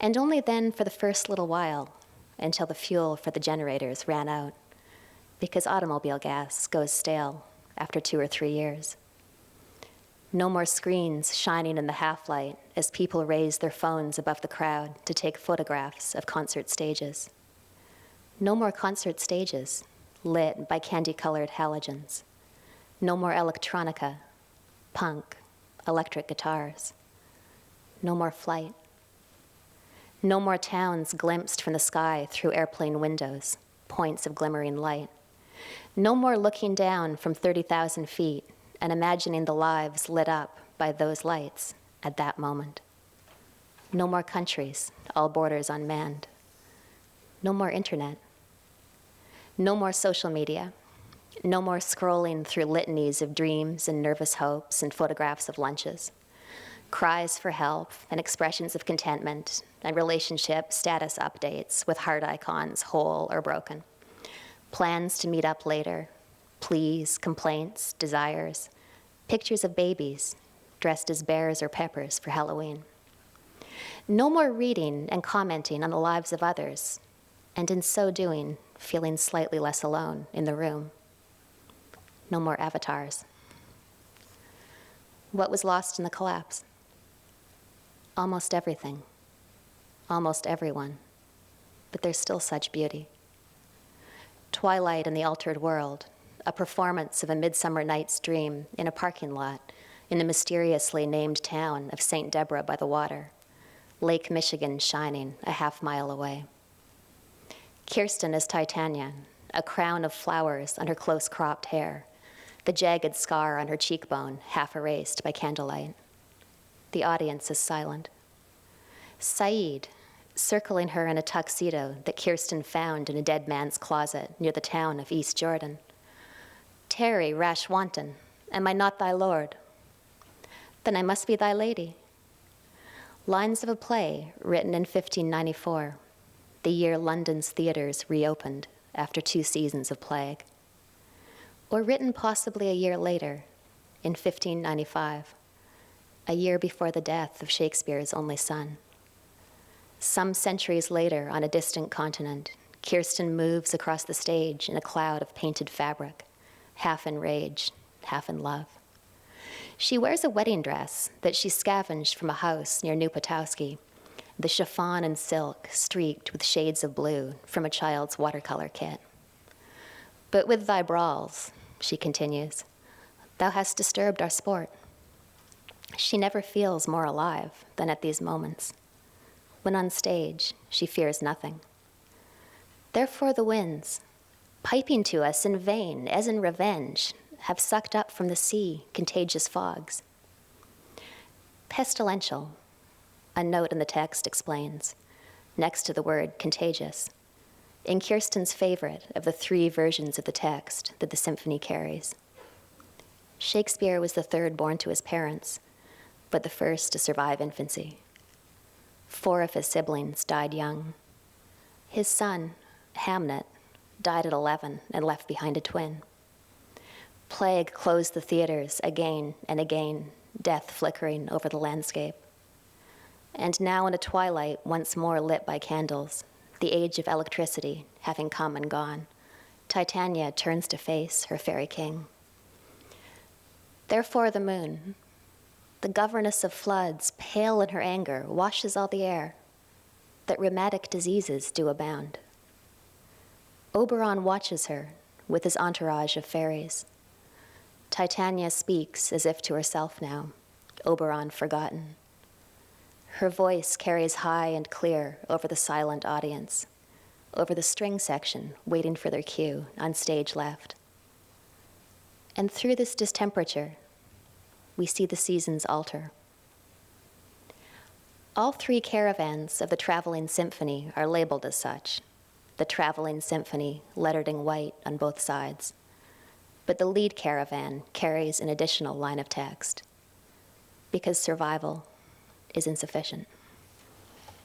And only then for the first little while, until the fuel for the generators ran out, because automobile gas goes stale after 2 or 3 years. No more screens shining in the half-light as people raise their phones above the crowd to take photographs of concert stages. No more concert stages lit by candy-colored halogens. No more electronica, punk, electric guitars. No more flight. No more towns glimpsed from the sky through airplane windows, points of glimmering light. No more looking down from 30,000 feet and imagining the lives lit up by those lights at that moment. No more countries, all borders unmanned. No more internet. No more social media, No more scrolling through litanies of dreams and nervous hopes and photographs of lunches. Cries for help and expressions of contentment and relationship status updates with heart icons, whole or broken. Plans to meet up later, pleas, complaints, desires, pictures of babies dressed as bears or peppers for Halloween. No more reading and commenting on the lives of others, and in so doing, feeling slightly less alone in the room. No more avatars. What was lost in the collapse? Almost everything. Almost everyone. But there's still such beauty. Twilight in the altered world, a performance of A Midsummer Night's Dream in a parking lot in the mysteriously named town of St. Deborah by the water, Lake Michigan shining a half-mile away. Kirsten as Titania, a crown of flowers on her close-cropped hair, the jagged scar on her cheekbone half erased by candlelight. The audience is silent. Saeed, circling her in a tuxedo that Kirsten found in a dead man's closet near the town of East Jordan. Terry, rash wanton, am I not thy lord? Then I must be thy lady. Lines of a play written in 1594, the year London's theaters reopened after 2 seasons of plague. Or written possibly a year later, in 1595, a year before the death of Shakespeare's only son. Some centuries later, on a distant continent, Kirsten moves across the stage in a cloud of painted fabric, half in rage, half in love. She wears a wedding dress that she scavenged from a house near New Potowski, the chiffon and silk streaked with shades of blue from a child's watercolor kit. But with thy brawls, she continues, thou hast disturbed our sport. She never feels more alive than at these moments. When on stage, she fears nothing. Therefore the winds, piping to us in vain as in revenge, have sucked up from the sea contagious fogs. Pestilential, a note in the text explains, next to the word contagious, in Kirsten's favorite of the 3 versions of the text that the symphony carries. Shakespeare was the 3rd born to his parents, but the first to survive infancy. 4 of his siblings died young. His son, Hamnet, died at 11 and left behind a twin. Plague closed the theaters again and again, death flickering over the landscape. And now in a twilight once more lit by candles, the age of electricity having come and gone, Titania turns to face her fairy king. Therefore the moon, the governess of floods, pale in her anger, washes all the air, that rheumatic diseases do abound. Oberon watches her with his entourage of fairies. Titania speaks as if to herself now, Oberon forgotten. Her voice carries high and clear over the silent audience, over the string section waiting for their cue on stage left. And through this distemperature, we see the seasons alter. All 3 caravans of the Traveling Symphony are labeled as such, the Traveling Symphony lettered in white on both sides. But the lead caravan carries an additional line of text, because survival is insufficient.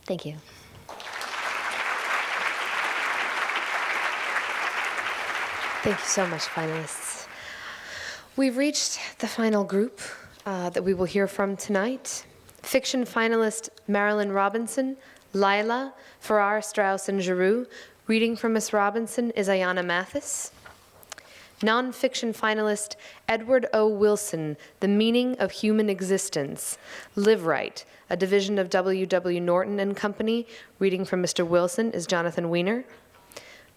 Thank you. Thank you so much, finalists. We've reached the final group that we will hear from tonight. Fiction finalist Marilyn Robinson, Lila, Farrar, Straus, and Giroux. Reading from Miss Robinson is Ayanna Mathis. Nonfiction finalist Edward O. Wilson, The Meaning of Human Existence. Live Right, a division of W.W. Norton Company. Reading from Mr. Wilson is Jonathan Weiner.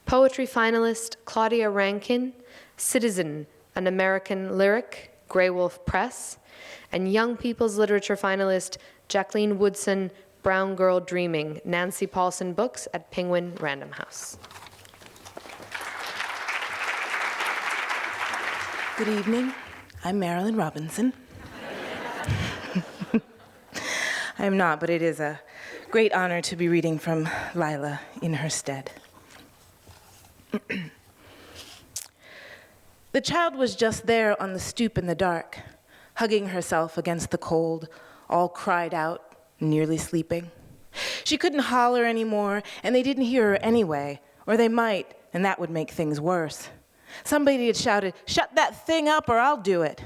Poetry finalist Claudia Rankin, Citizen, an American Lyric, Graywolf Press. And Young People's Literature finalist Jacqueline Woodson, Brown Girl Dreaming, Nancy Paulson Books at Penguin Random House. Good evening. I'm Marilyn Robinson. I am not, but it is a great honor to be reading from Lila in her stead. The child was just there on the stoop in the dark, hugging herself against the cold, all cried out, nearly sleeping. She couldn't holler anymore, and they didn't hear her anyway, or they might, and that would make things worse. Somebody had shouted, "Shut that thing up or I'll do it."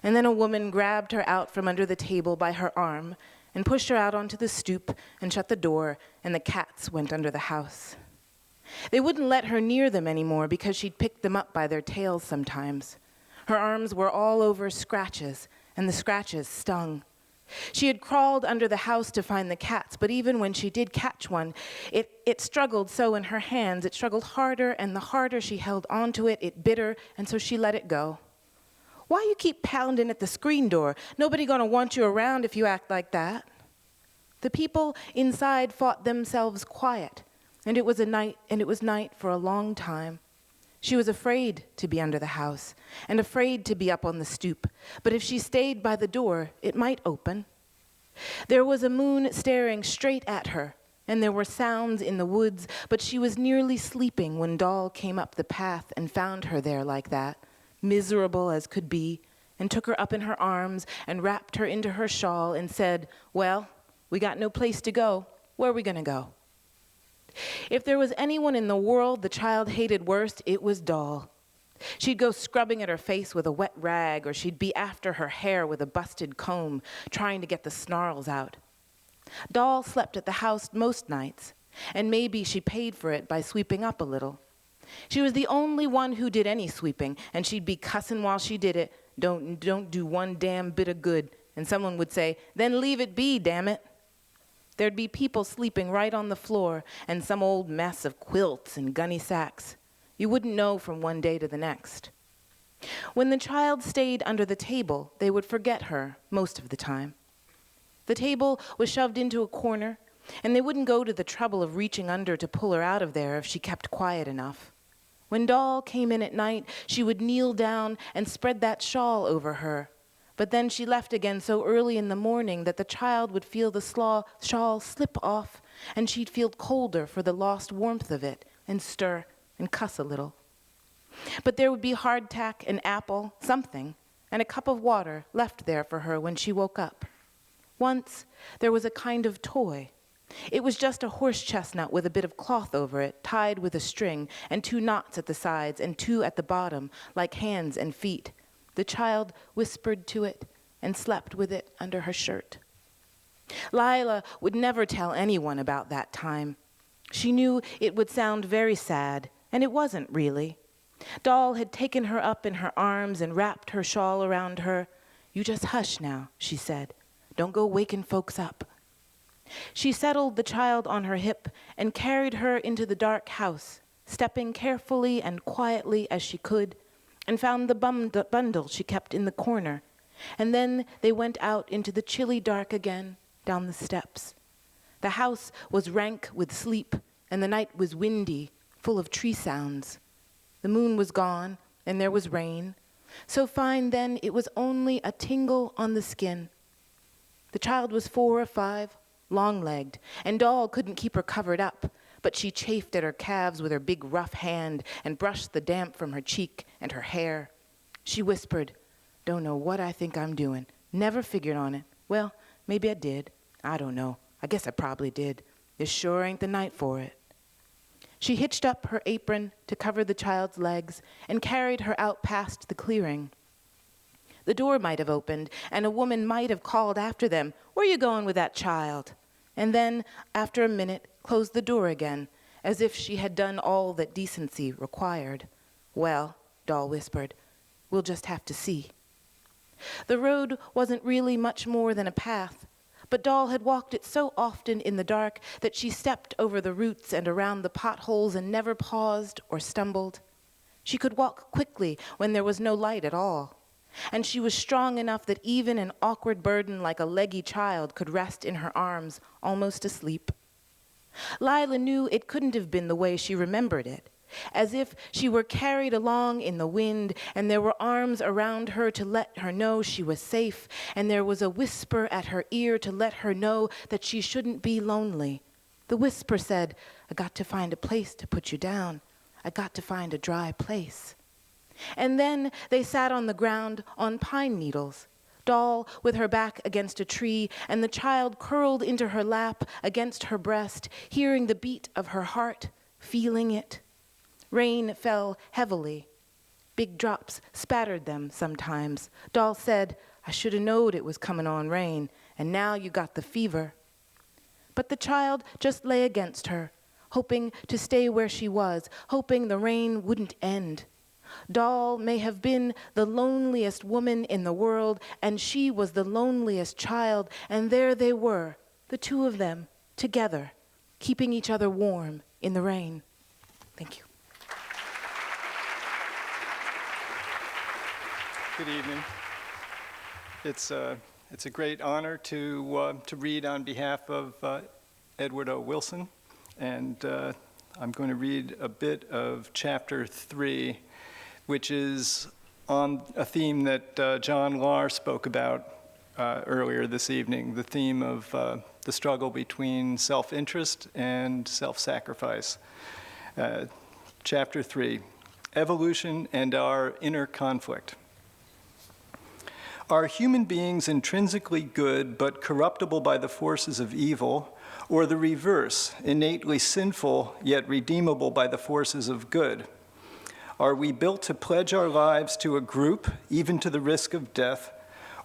And then a woman grabbed her out from under the table by her arm and pushed her out onto the stoop and shut the door, and the cats went under the house. They wouldn't let her near them anymore because she'd picked them up by their tails sometimes. Her arms were all over scratches, and the scratches stung. She had crawled under the house to find the cats, but even when she did catch one, it struggled so in her hands. It struggled harder, and the harder she held onto it, it bit her, and so she let it go. "Why you keep pounding at the screen door? Nobody gonna want you around if you act like that." The people inside fought themselves quiet, and it was night for a long time. She was afraid to be under the house and afraid to be up on the stoop, but if she stayed by the door, it might open. There was a moon staring straight at her, and there were sounds in the woods, but she was nearly sleeping when Doll came up the path and found her there like that, miserable as could be, and took her up in her arms and wrapped her into her shawl and said, "Well, we got no place to go. Where are we gonna go?" If there was anyone in the world the child hated worst, it was Doll. She'd go scrubbing at her face with a wet rag, or she'd be after her hair with a busted comb, trying to get the snarls out. Doll slept at the house most nights, and maybe she paid for it by sweeping up a little. She was the only one who did any sweeping, and she'd be cussing while she did it, don't do one damn bit of good, and someone would say, "Then leave it be, damn it." There'd be people sleeping right on the floor, and some old mess of quilts and gunny sacks. You wouldn't know from one day to the next. When the child stayed under the table, they would forget her most of the time. The table was shoved into a corner, and they wouldn't go to the trouble of reaching under to pull her out of there if she kept quiet enough. When Doll came in at night, she would kneel down and spread that shawl over her. But then she left again so early in the morning that the child would feel the shawl slip off, and she'd feel colder for the lost warmth of it, and stir and cuss a little. But there would be hardtack, an apple, something, and a cup of water left there for her when she woke up. Once, there was a kind of toy. It was just a horse chestnut with a bit of cloth over it, tied with a string, and 2 knots at the sides and 2 at the bottom, like hands and feet. The child whispered to it and slept with it under her shirt. Lila would never tell anyone about that time. She knew it would sound very sad, and it wasn't really. Doll had taken her up in her arms and wrapped her shawl around her. "You just hush now," she said. "Don't go waking folks up." She settled the child on her hip and carried her into the dark house, stepping carefully and quietly as she could, and found the bundle she kept in the corner. And then they went out into the chilly dark again, down the steps. The house was rank with sleep, and the night was windy, full of tree sounds. The moon was gone, and there was rain. So fine then, it was only a tingle on the skin. The child was 4 or 5, long-legged, and Doll couldn't keep her covered up, but she chafed at her calves with her big rough hand and brushed the damp from her cheek and her hair. She whispered, "Don't know what I think I'm doing. Never figured on it. Well, maybe I did. I don't know. I guess I probably did. This sure ain't the night for it." She hitched up her apron to cover the child's legs and carried her out past the clearing. The door might have opened, and a woman might have called after them, "Where you going with that child?" And then, after a minute, closed the door again, as if she had done all that decency required. "Well," Doll whispered, "we'll just have to see." The road wasn't really much more than a path, but Doll had walked it so often in the dark that she stepped over the roots and around the potholes and never paused or stumbled. She could walk quickly when there was no light at all, and she was strong enough that even an awkward burden like a leggy child could rest in her arms, almost asleep. Lila knew it couldn't have been the way she remembered it, as if she were carried along in the wind, and there were arms around her to let her know she was safe, and there was a whisper at her ear to let her know that she shouldn't be lonely. The whisper said, "I got to find a place to put you down. I got to find a dry place." And then they sat on the ground on pine needles, Doll with her back against a tree, and the child curled into her lap against her breast, hearing the beat of her heart, feeling it. Rain fell heavily. Big drops spattered them sometimes. Doll said, "I should have knowed it was coming on rain, and now you got the fever." But the child just lay against her, hoping to stay where she was, hoping the rain wouldn't end. Doll may have been the loneliest woman in the world, and she was the loneliest child, and there they were, the two of them, together, keeping each other warm in the rain. Thank you. Good evening. It's a great honor to read on behalf of Edward O. Wilson, and I'm going to read a bit of chapter 3, which is on a theme that John Lahr spoke about earlier this evening, the theme of the struggle between self-interest and self-sacrifice. Chapter 3, Evolution and Our Inner Conflict. Are human beings intrinsically good but corruptible by the forces of evil, or the reverse, innately sinful yet redeemable by the forces of good? Are we built to pledge our lives to a group, even to the risk of death,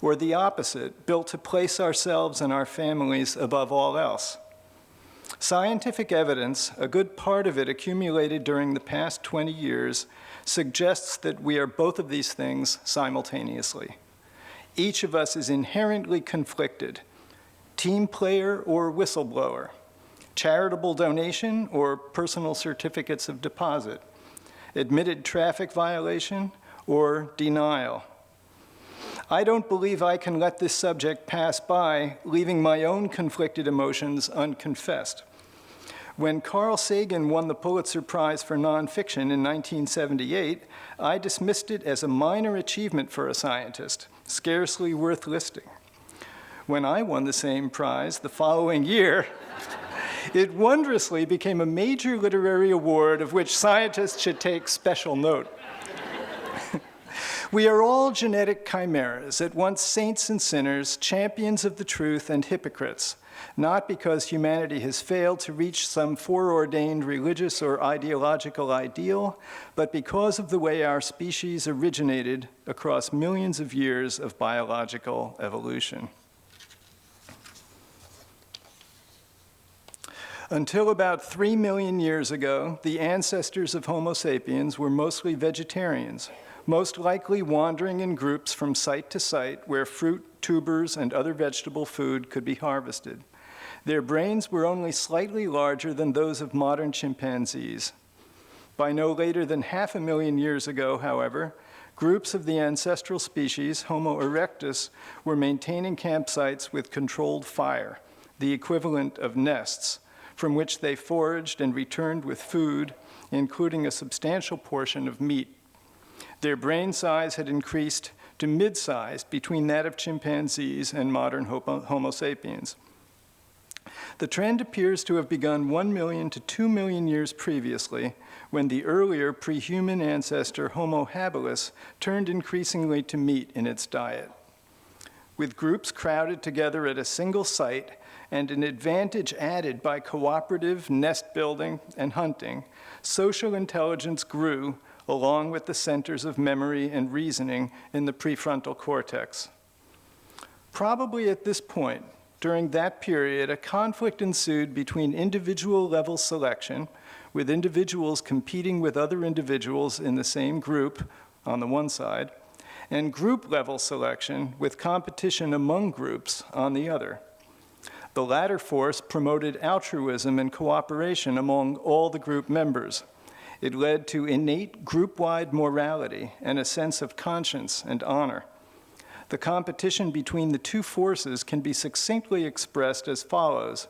or the opposite, built to place ourselves and our families above all else? Scientific evidence, a good part of it accumulated during the past 20 years, suggests that we are both of these things simultaneously. Each of us is inherently conflicted, team player or whistleblower, charitable donation or personal certificates of deposit, admitted traffic violation or denial. I don't believe I can let this subject pass by, leaving my own conflicted emotions unconfessed. When Carl Sagan won the Pulitzer Prize for nonfiction in 1978, I dismissed it as a minor achievement for a scientist, scarcely worth listing. When I won the same prize the following year, it wondrously became a major literary award of which scientists should take special note. We are all genetic chimeras, at once saints and sinners, champions of the truth and hypocrites, not because humanity has failed to reach some foreordained religious or ideological ideal, but because of the way our species originated across millions of years of biological evolution. Until about 3 million years ago, the ancestors of Homo sapiens were mostly vegetarians, most likely wandering in groups from site to site where fruit, tubers, and other vegetable food could be harvested. Their brains were only slightly larger than those of modern chimpanzees. By no later than 500,000 years ago, however, groups of the ancestral species, Homo erectus, were maintaining campsites with controlled fire, the equivalent of nests, from which they foraged and returned with food, including a substantial portion of meat. Their brain size had increased to mid-sized between that of chimpanzees and modern Homo sapiens. The trend appears to have begun 1 million to 2 million years previously, when the earlier pre-human ancestor Homo habilis turned increasingly to meat in its diet. With groups crowded together at a single site and an advantage added by cooperative nest building and hunting, social intelligence grew along with the centers of memory and reasoning in the prefrontal cortex. Probably at this point, during that period, a conflict ensued between individual-level selection, with individuals competing with other individuals in the same group on the one side, and group-level selection, with competition among groups on the other. The latter force promoted altruism and cooperation among all the group members. It led to innate group-wide morality and a sense of conscience and honor. The competition between the two forces can be succinctly expressed as follows.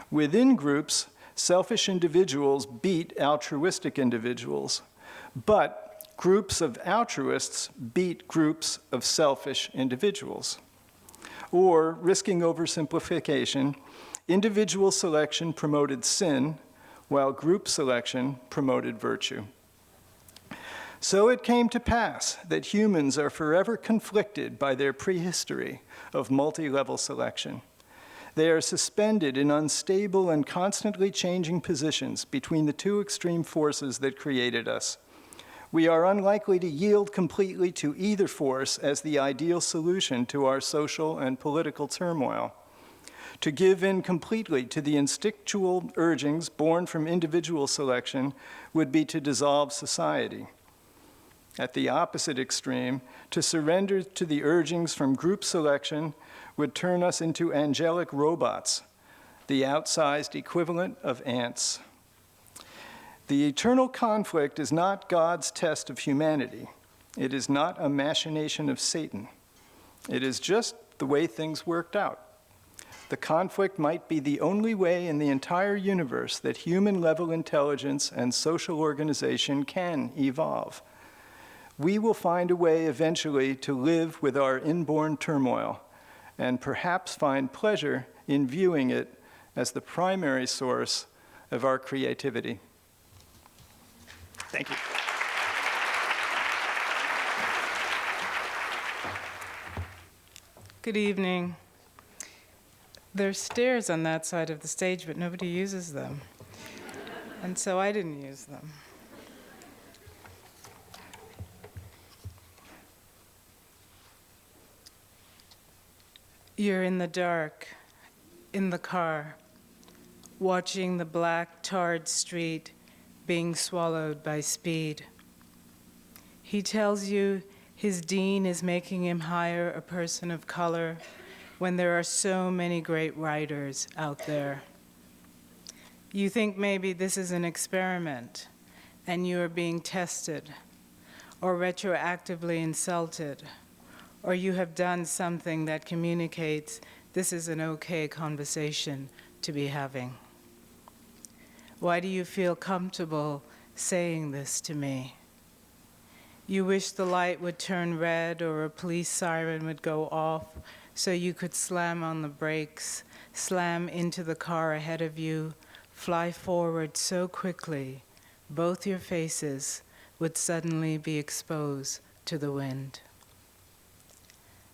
Within groups, selfish individuals beat altruistic individuals, but groups of altruists beat groups of selfish individuals. Or, risking oversimplification, individual selection promoted sin, while group selection promoted virtue. So it came to pass that humans are forever conflicted by their prehistory of multi-level selection. They are suspended in unstable and constantly changing positions between the two extreme forces that created us. We are unlikely to yield completely to either force as the ideal solution to our social and political turmoil. To give in completely to the instinctual urgings born from individual selection would be to dissolve society. At the opposite extreme, to surrender to the urgings from group selection would turn us into angelic robots, the outsized equivalent of ants. The eternal conflict is not God's test of humanity. It is not a machination of Satan. It is just the way things worked out. The conflict might be the only way in the entire universe that human-level intelligence and social organization can evolve. We will find a way eventually to live with our inborn turmoil and perhaps find pleasure in viewing it as the primary source of our creativity. Thank you. Good evening. There's stairs on that side of the stage, but nobody uses them. And so I didn't use them. You're in the dark, in the car, watching the black, tarred street being swallowed by speed. He tells you his dean is making him hire a person of color when there are so many great writers out there. You think maybe this is an experiment and you are being tested or retroactively insulted, or you have done something that communicates this is an okay conversation to be having. Why do you feel comfortable saying this to me? You wish the light would turn red or a police siren would go off so you could slam on the brakes, slam into the car ahead of you, fly forward so quickly, both your faces would suddenly be exposed to the wind.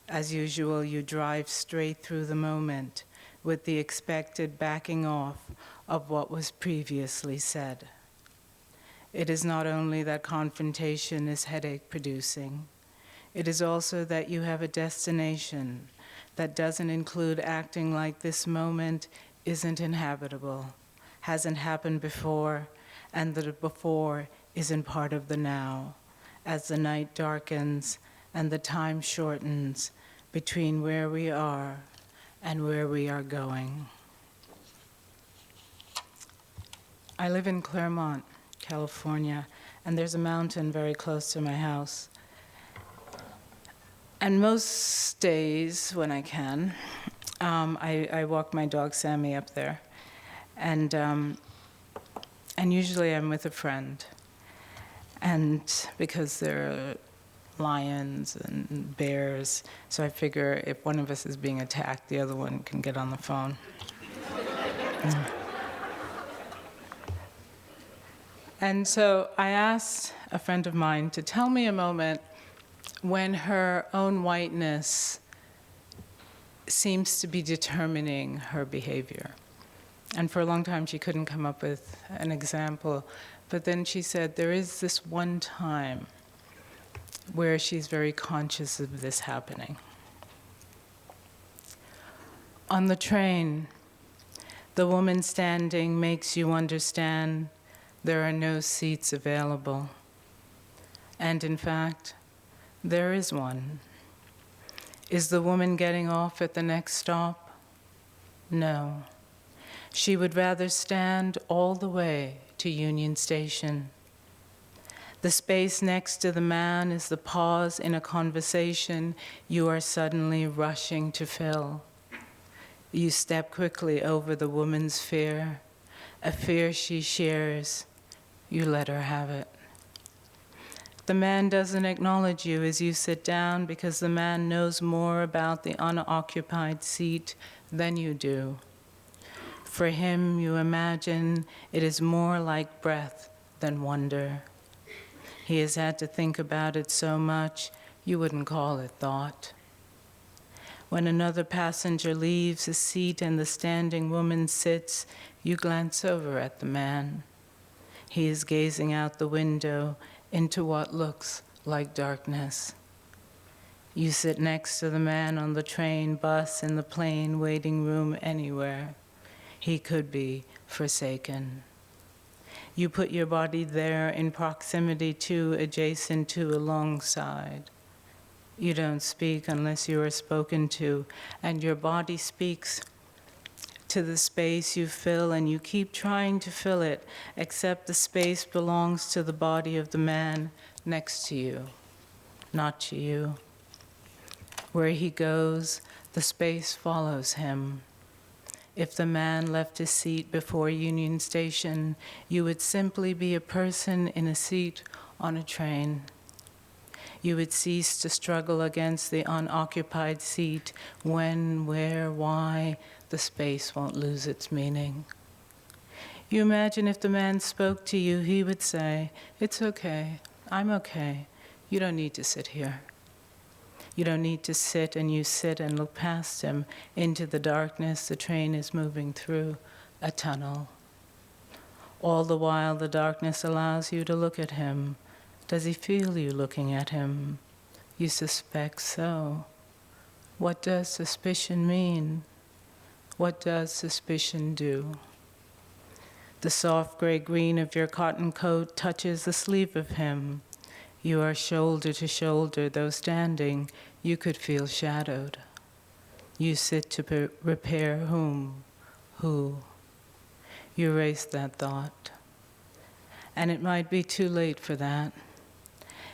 As usual, you drive straight through the moment with the expected backing off of what was previously said. It is not only that confrontation is headache-producing, it is also that you have a destination that doesn't include acting like this moment isn't inhabitable, hasn't happened before, and that the before isn't part of the now, as the night darkens and the time shortens between where we are and where we are going. I live in Claremont, California, and there's a mountain very close to my house. And most days when I can, I walk my dog Sammy up there, and usually I'm with a friend. And because there are lions and bears, so I figure if one of us is being attacked, the other one can get on the phone. And so I asked a friend of mine to tell me a moment when her own whiteness seems to be determining her behavior. And for a long time, she couldn't come up with an example. But then she said, there is this one time where she's very conscious of this happening. On the train, the woman standing makes you understand there are no seats available. And in fact, there is one. Is the woman getting off at the next stop? No. She would rather stand all the way to Union Station. The space next to the man is the pause in a conversation you are suddenly rushing to fill. You step quickly over the woman's fear, a fear she shares. You let her have it. The man doesn't acknowledge you as you sit down because the man knows more about the unoccupied seat than you do. For him, you imagine it is more like breath than wonder. He has had to think about it so much, you wouldn't call it thought. When another passenger leaves a seat and the standing woman sits, you glance over at the man. He is gazing out the window into what looks like darkness. You sit next to the man on the train, bus, in the plane, waiting room, anywhere. He could be forsaken. You put your body there in proximity to, adjacent to, alongside. You don't speak unless you are spoken to, and your body speaks to the space you fill, and you keep trying to fill it, except the space belongs to the body of the man next to you, not to you. Where he goes, the space follows him. If the man left his seat before Union Station, you would simply be a person in a seat on a train. You would cease to struggle against the unoccupied seat. When, where, why, the space won't lose its meaning. You imagine if the man spoke to you, he would say, "It's okay, I'm okay. You don't need to sit here." You don't need to sit, and you sit and look past him into the darkness the train is moving through, a tunnel. All the while, the darkness allows you to look at him. Does he feel you looking at him? You suspect so. What does suspicion mean? What does suspicion do? The soft gray-green of your cotton coat touches the sleeve of him. You are shoulder to shoulder, though standing, you could feel shadowed. You sit to repair whom? Who? You erase that thought. And it might be too late for that.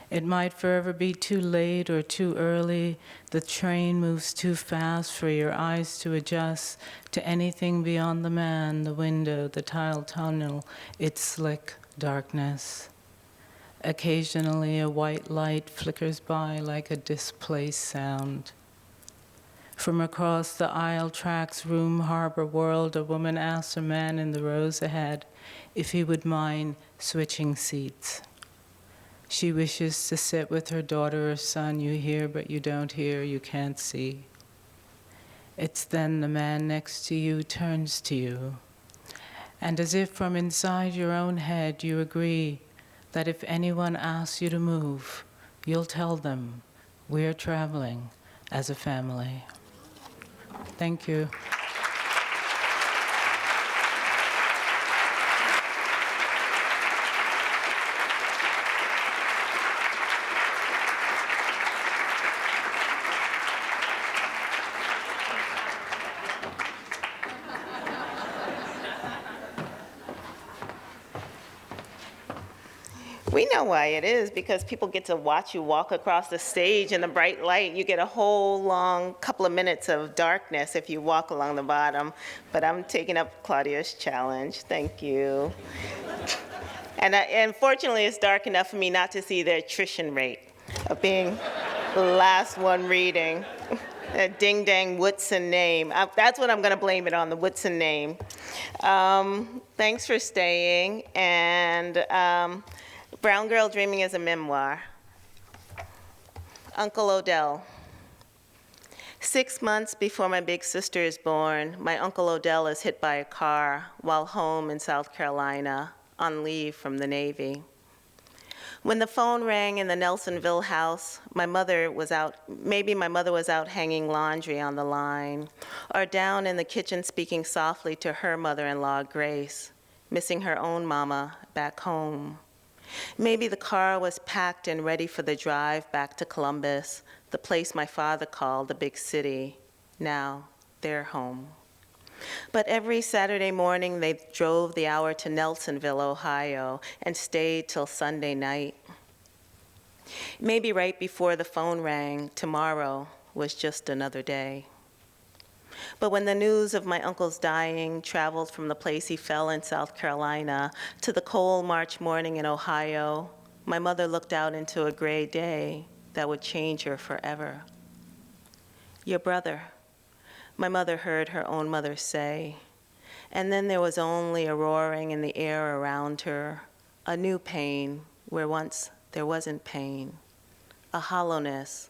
It might forever be too late or too early. The train moves too fast for your eyes to adjust to anything beyond the man, the window, the tiled tunnel, its slick darkness. Occasionally, a white light flickers by like a displaced sound. From across the aisle tracks, room, harbor, world, a woman asks a man in the rows ahead if he would mind switching seats. She wishes to sit with her daughter or son. You hear, but you don't hear, you can't see. It's then the man next to you turns to you, and as if from inside your own head, you agree that if anyone asks you to move, you'll tell them, we're traveling as a family. Thank you. We know why it is, because people get to watch you walk across the stage in the bright light. You get a whole long couple of minutes of darkness if you walk along the bottom. But I'm taking up Claudia's challenge. Thank you. And fortunately, it's dark enough for me not to see the attrition rate of being the last one reading. That ding-dang Woodson name. That's what I'm going to blame it on, the Woodson name. Thanks for staying. And Brown Girl Dreaming is a memoir. Uncle Odell. 6 months before my big sister is born, my Uncle Odell is hit by a car while home in South Carolina on leave from the Navy. When the phone rang in the Nelsonville house, maybe my mother was out hanging laundry on the line, or down in the kitchen speaking softly to her mother-in-law, Grace, missing her own mama back home. Maybe the car was packed and ready for the drive back to Columbus, the place my father called the big city, now their home. But every Saturday morning, they drove the hour to Nelsonville, Ohio, and stayed till Sunday night. Maybe right before the phone rang, tomorrow was just another day. But when the news of my uncle's dying traveled from the place he fell in South Carolina to the cold March morning in Ohio, my mother looked out into a gray day that would change her forever. Your brother, my mother heard her own mother say, and then there was only a roaring in the air around her, a new pain where once there wasn't pain, a hollowness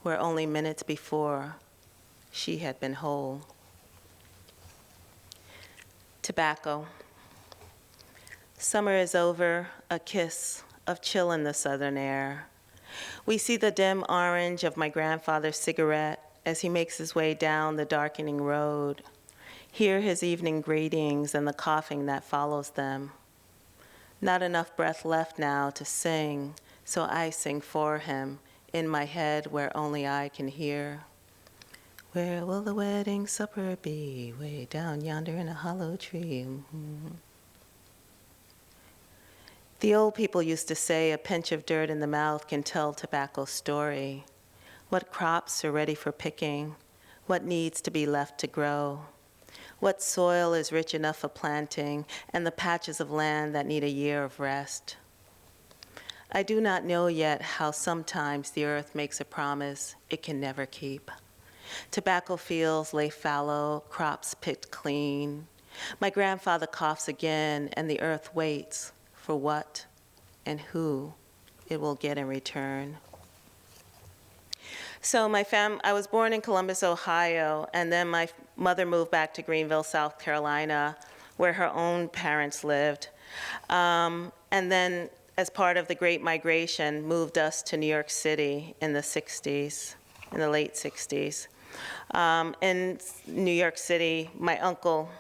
where only minutes before she had been whole. Tobacco. Summer is over, a kiss of chill in the southern air. We see the dim orange of my grandfather's cigarette as he makes his way down the darkening road. Hear his evening greetings and the coughing that follows them. Not enough breath left now to sing, so I sing for him in my head where only I can hear. Where will the wedding supper be? Way down yonder in a hollow tree. Mm-hmm. The old people used to say a pinch of dirt in the mouth can tell tobacco's story. What crops are ready for picking, what needs to be left to grow, what soil is rich enough for planting, and the patches of land that need a year of rest. I do not know yet how sometimes the earth makes a promise it can never keep. Tobacco fields lay fallow, crops picked clean. My grandfather coughs again, and the earth waits for what and who it will get in return. So I was born in Columbus, Ohio, and then my mother moved back to Greenville, South Carolina, where her own parents lived. And then, as part of the Great Migration, moved us to New York City in the 60s, in the late 60s. In New York City, my uncle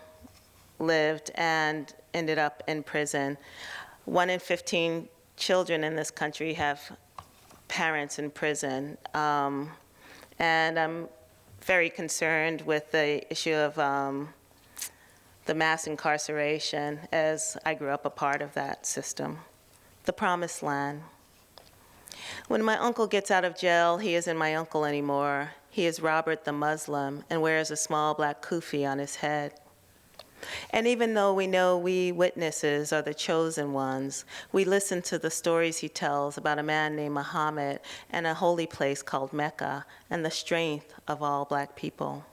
lived and ended up in prison. 1 in 15 children in this country have parents in prison. And I'm very concerned with the issue of the mass incarceration, as I grew up a part of that system. The promised land. When my uncle gets out of jail, he isn't my uncle anymore. He is Robert the Muslim and wears a small black kufi on his head. And even though we know we witnesses are the chosen ones, we listen to the stories he tells about a man named Muhammad and a holy place called Mecca and the strength of all black people.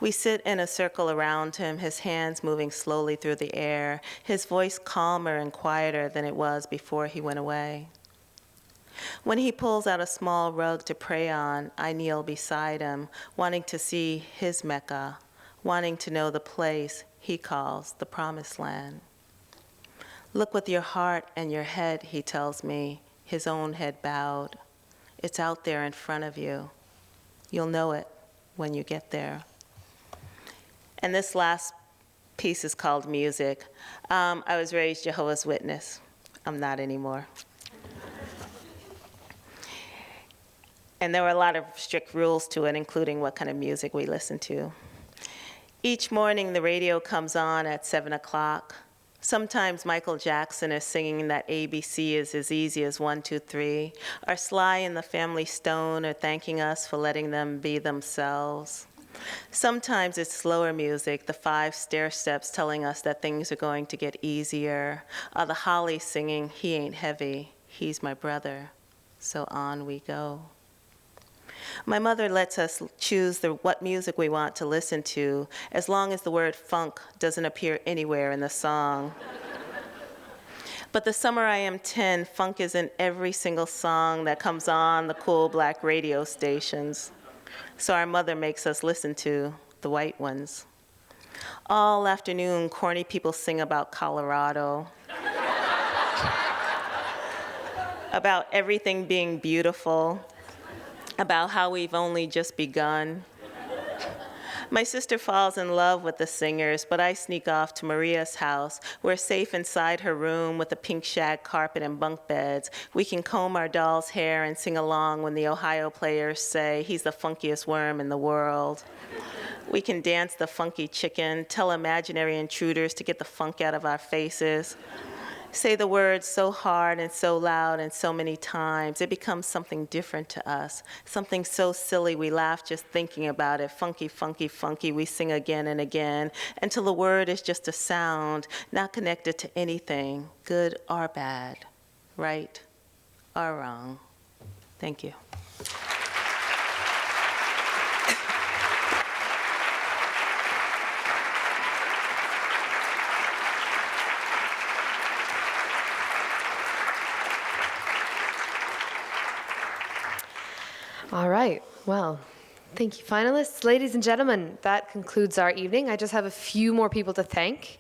We sit in a circle around him, his hands moving slowly through the air, his voice calmer and quieter than it was before he went away. When he pulls out a small rug to pray on, I kneel beside him, wanting to see his Mecca, wanting to know the place he calls the Promised Land. Look with your heart and your head, he tells me, his own head bowed. It's out there in front of you. You'll know it when you get there. And this last piece is called Music. I was raised Jehovah's Witness. I'm not anymore. And there were a lot of strict rules to it, including what kind of music we listened to. Each morning, the radio comes on at 7 o'clock. Sometimes Michael Jackson is singing that ABC is as easy as 1, 2, 3, or Sly and the Family Stone are thanking us for letting them be themselves. Sometimes it's slower music, the 5 stair steps telling us that things are going to get easier, or the Hollies singing, he ain't heavy, he's my brother, so on we go. My mother lets us choose what music we want to listen to, as long as the word funk doesn't appear anywhere in the song. But the summer I am 10, funk is in every single song that comes on the cool black radio stations. So our mother makes us listen to the white ones. All afternoon, corny people sing about Colorado, about everything being beautiful, about how we've only just begun. My sister falls in love with the singers, but I sneak off to Maria's house. We're safe inside her room with a pink shag carpet and bunk beds. We can comb our doll's hair and sing along when the Ohio players say, he's the funkiest worm in the world. We can dance the funky chicken, tell imaginary intruders to get the funk out of our faces. Say the words so hard and so loud and so many times, it becomes something different to us, something so silly we laugh just thinking about it. Funky, funky, funky, we sing again and again, until the word is just a sound, not connected to anything, good or bad, right or wrong. Thank you. Well, thank you, finalists. Ladies and gentlemen, that concludes our evening. I just have a few more people to thank.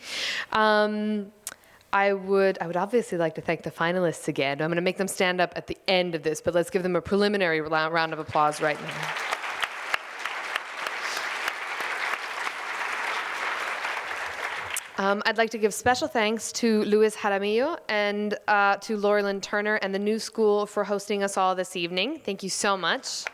I would obviously like to thank the finalists again. I'm going to make them stand up at the end of this, but let's give them a preliminary round of applause right now. I'd like to give special thanks to Louise Jaramillo and to Laurelyn Turner and the New School for hosting us all this evening. Thank you so much.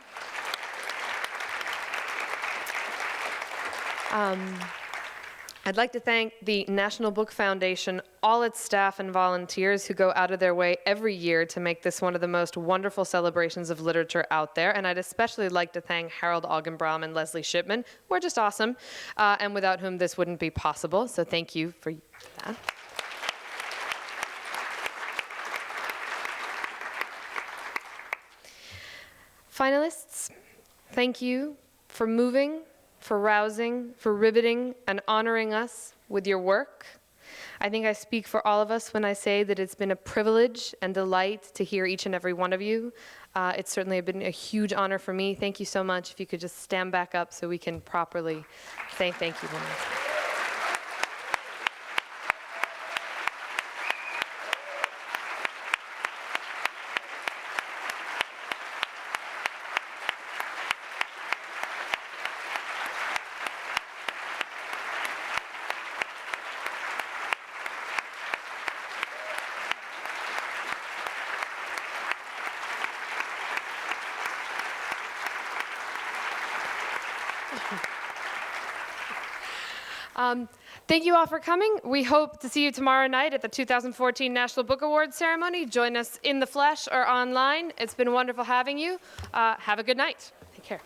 I'd like to thank the National Book Foundation, all its staff and volunteers who go out of their way every year to make this one of the most wonderful celebrations of literature out there. And I'd especially like to thank Harold Augenbraum and Leslie Shipman, who are just awesome, and without whom this wouldn't be possible. So thank you for that. Finalists, thank you for moving, for rousing, for riveting, and honoring us with your work. I think I speak for all of us when I say that it's been a privilege and delight to hear each and every one of you. It's certainly been a huge honor for me. Thank you so much. If you could just stand back up so we can properly say thank you. Thank you all for coming. We hope to see you tomorrow night at the 2014 National Book Awards ceremony. Join us in the flesh or online. It's been wonderful having you. Have a good night. Take care.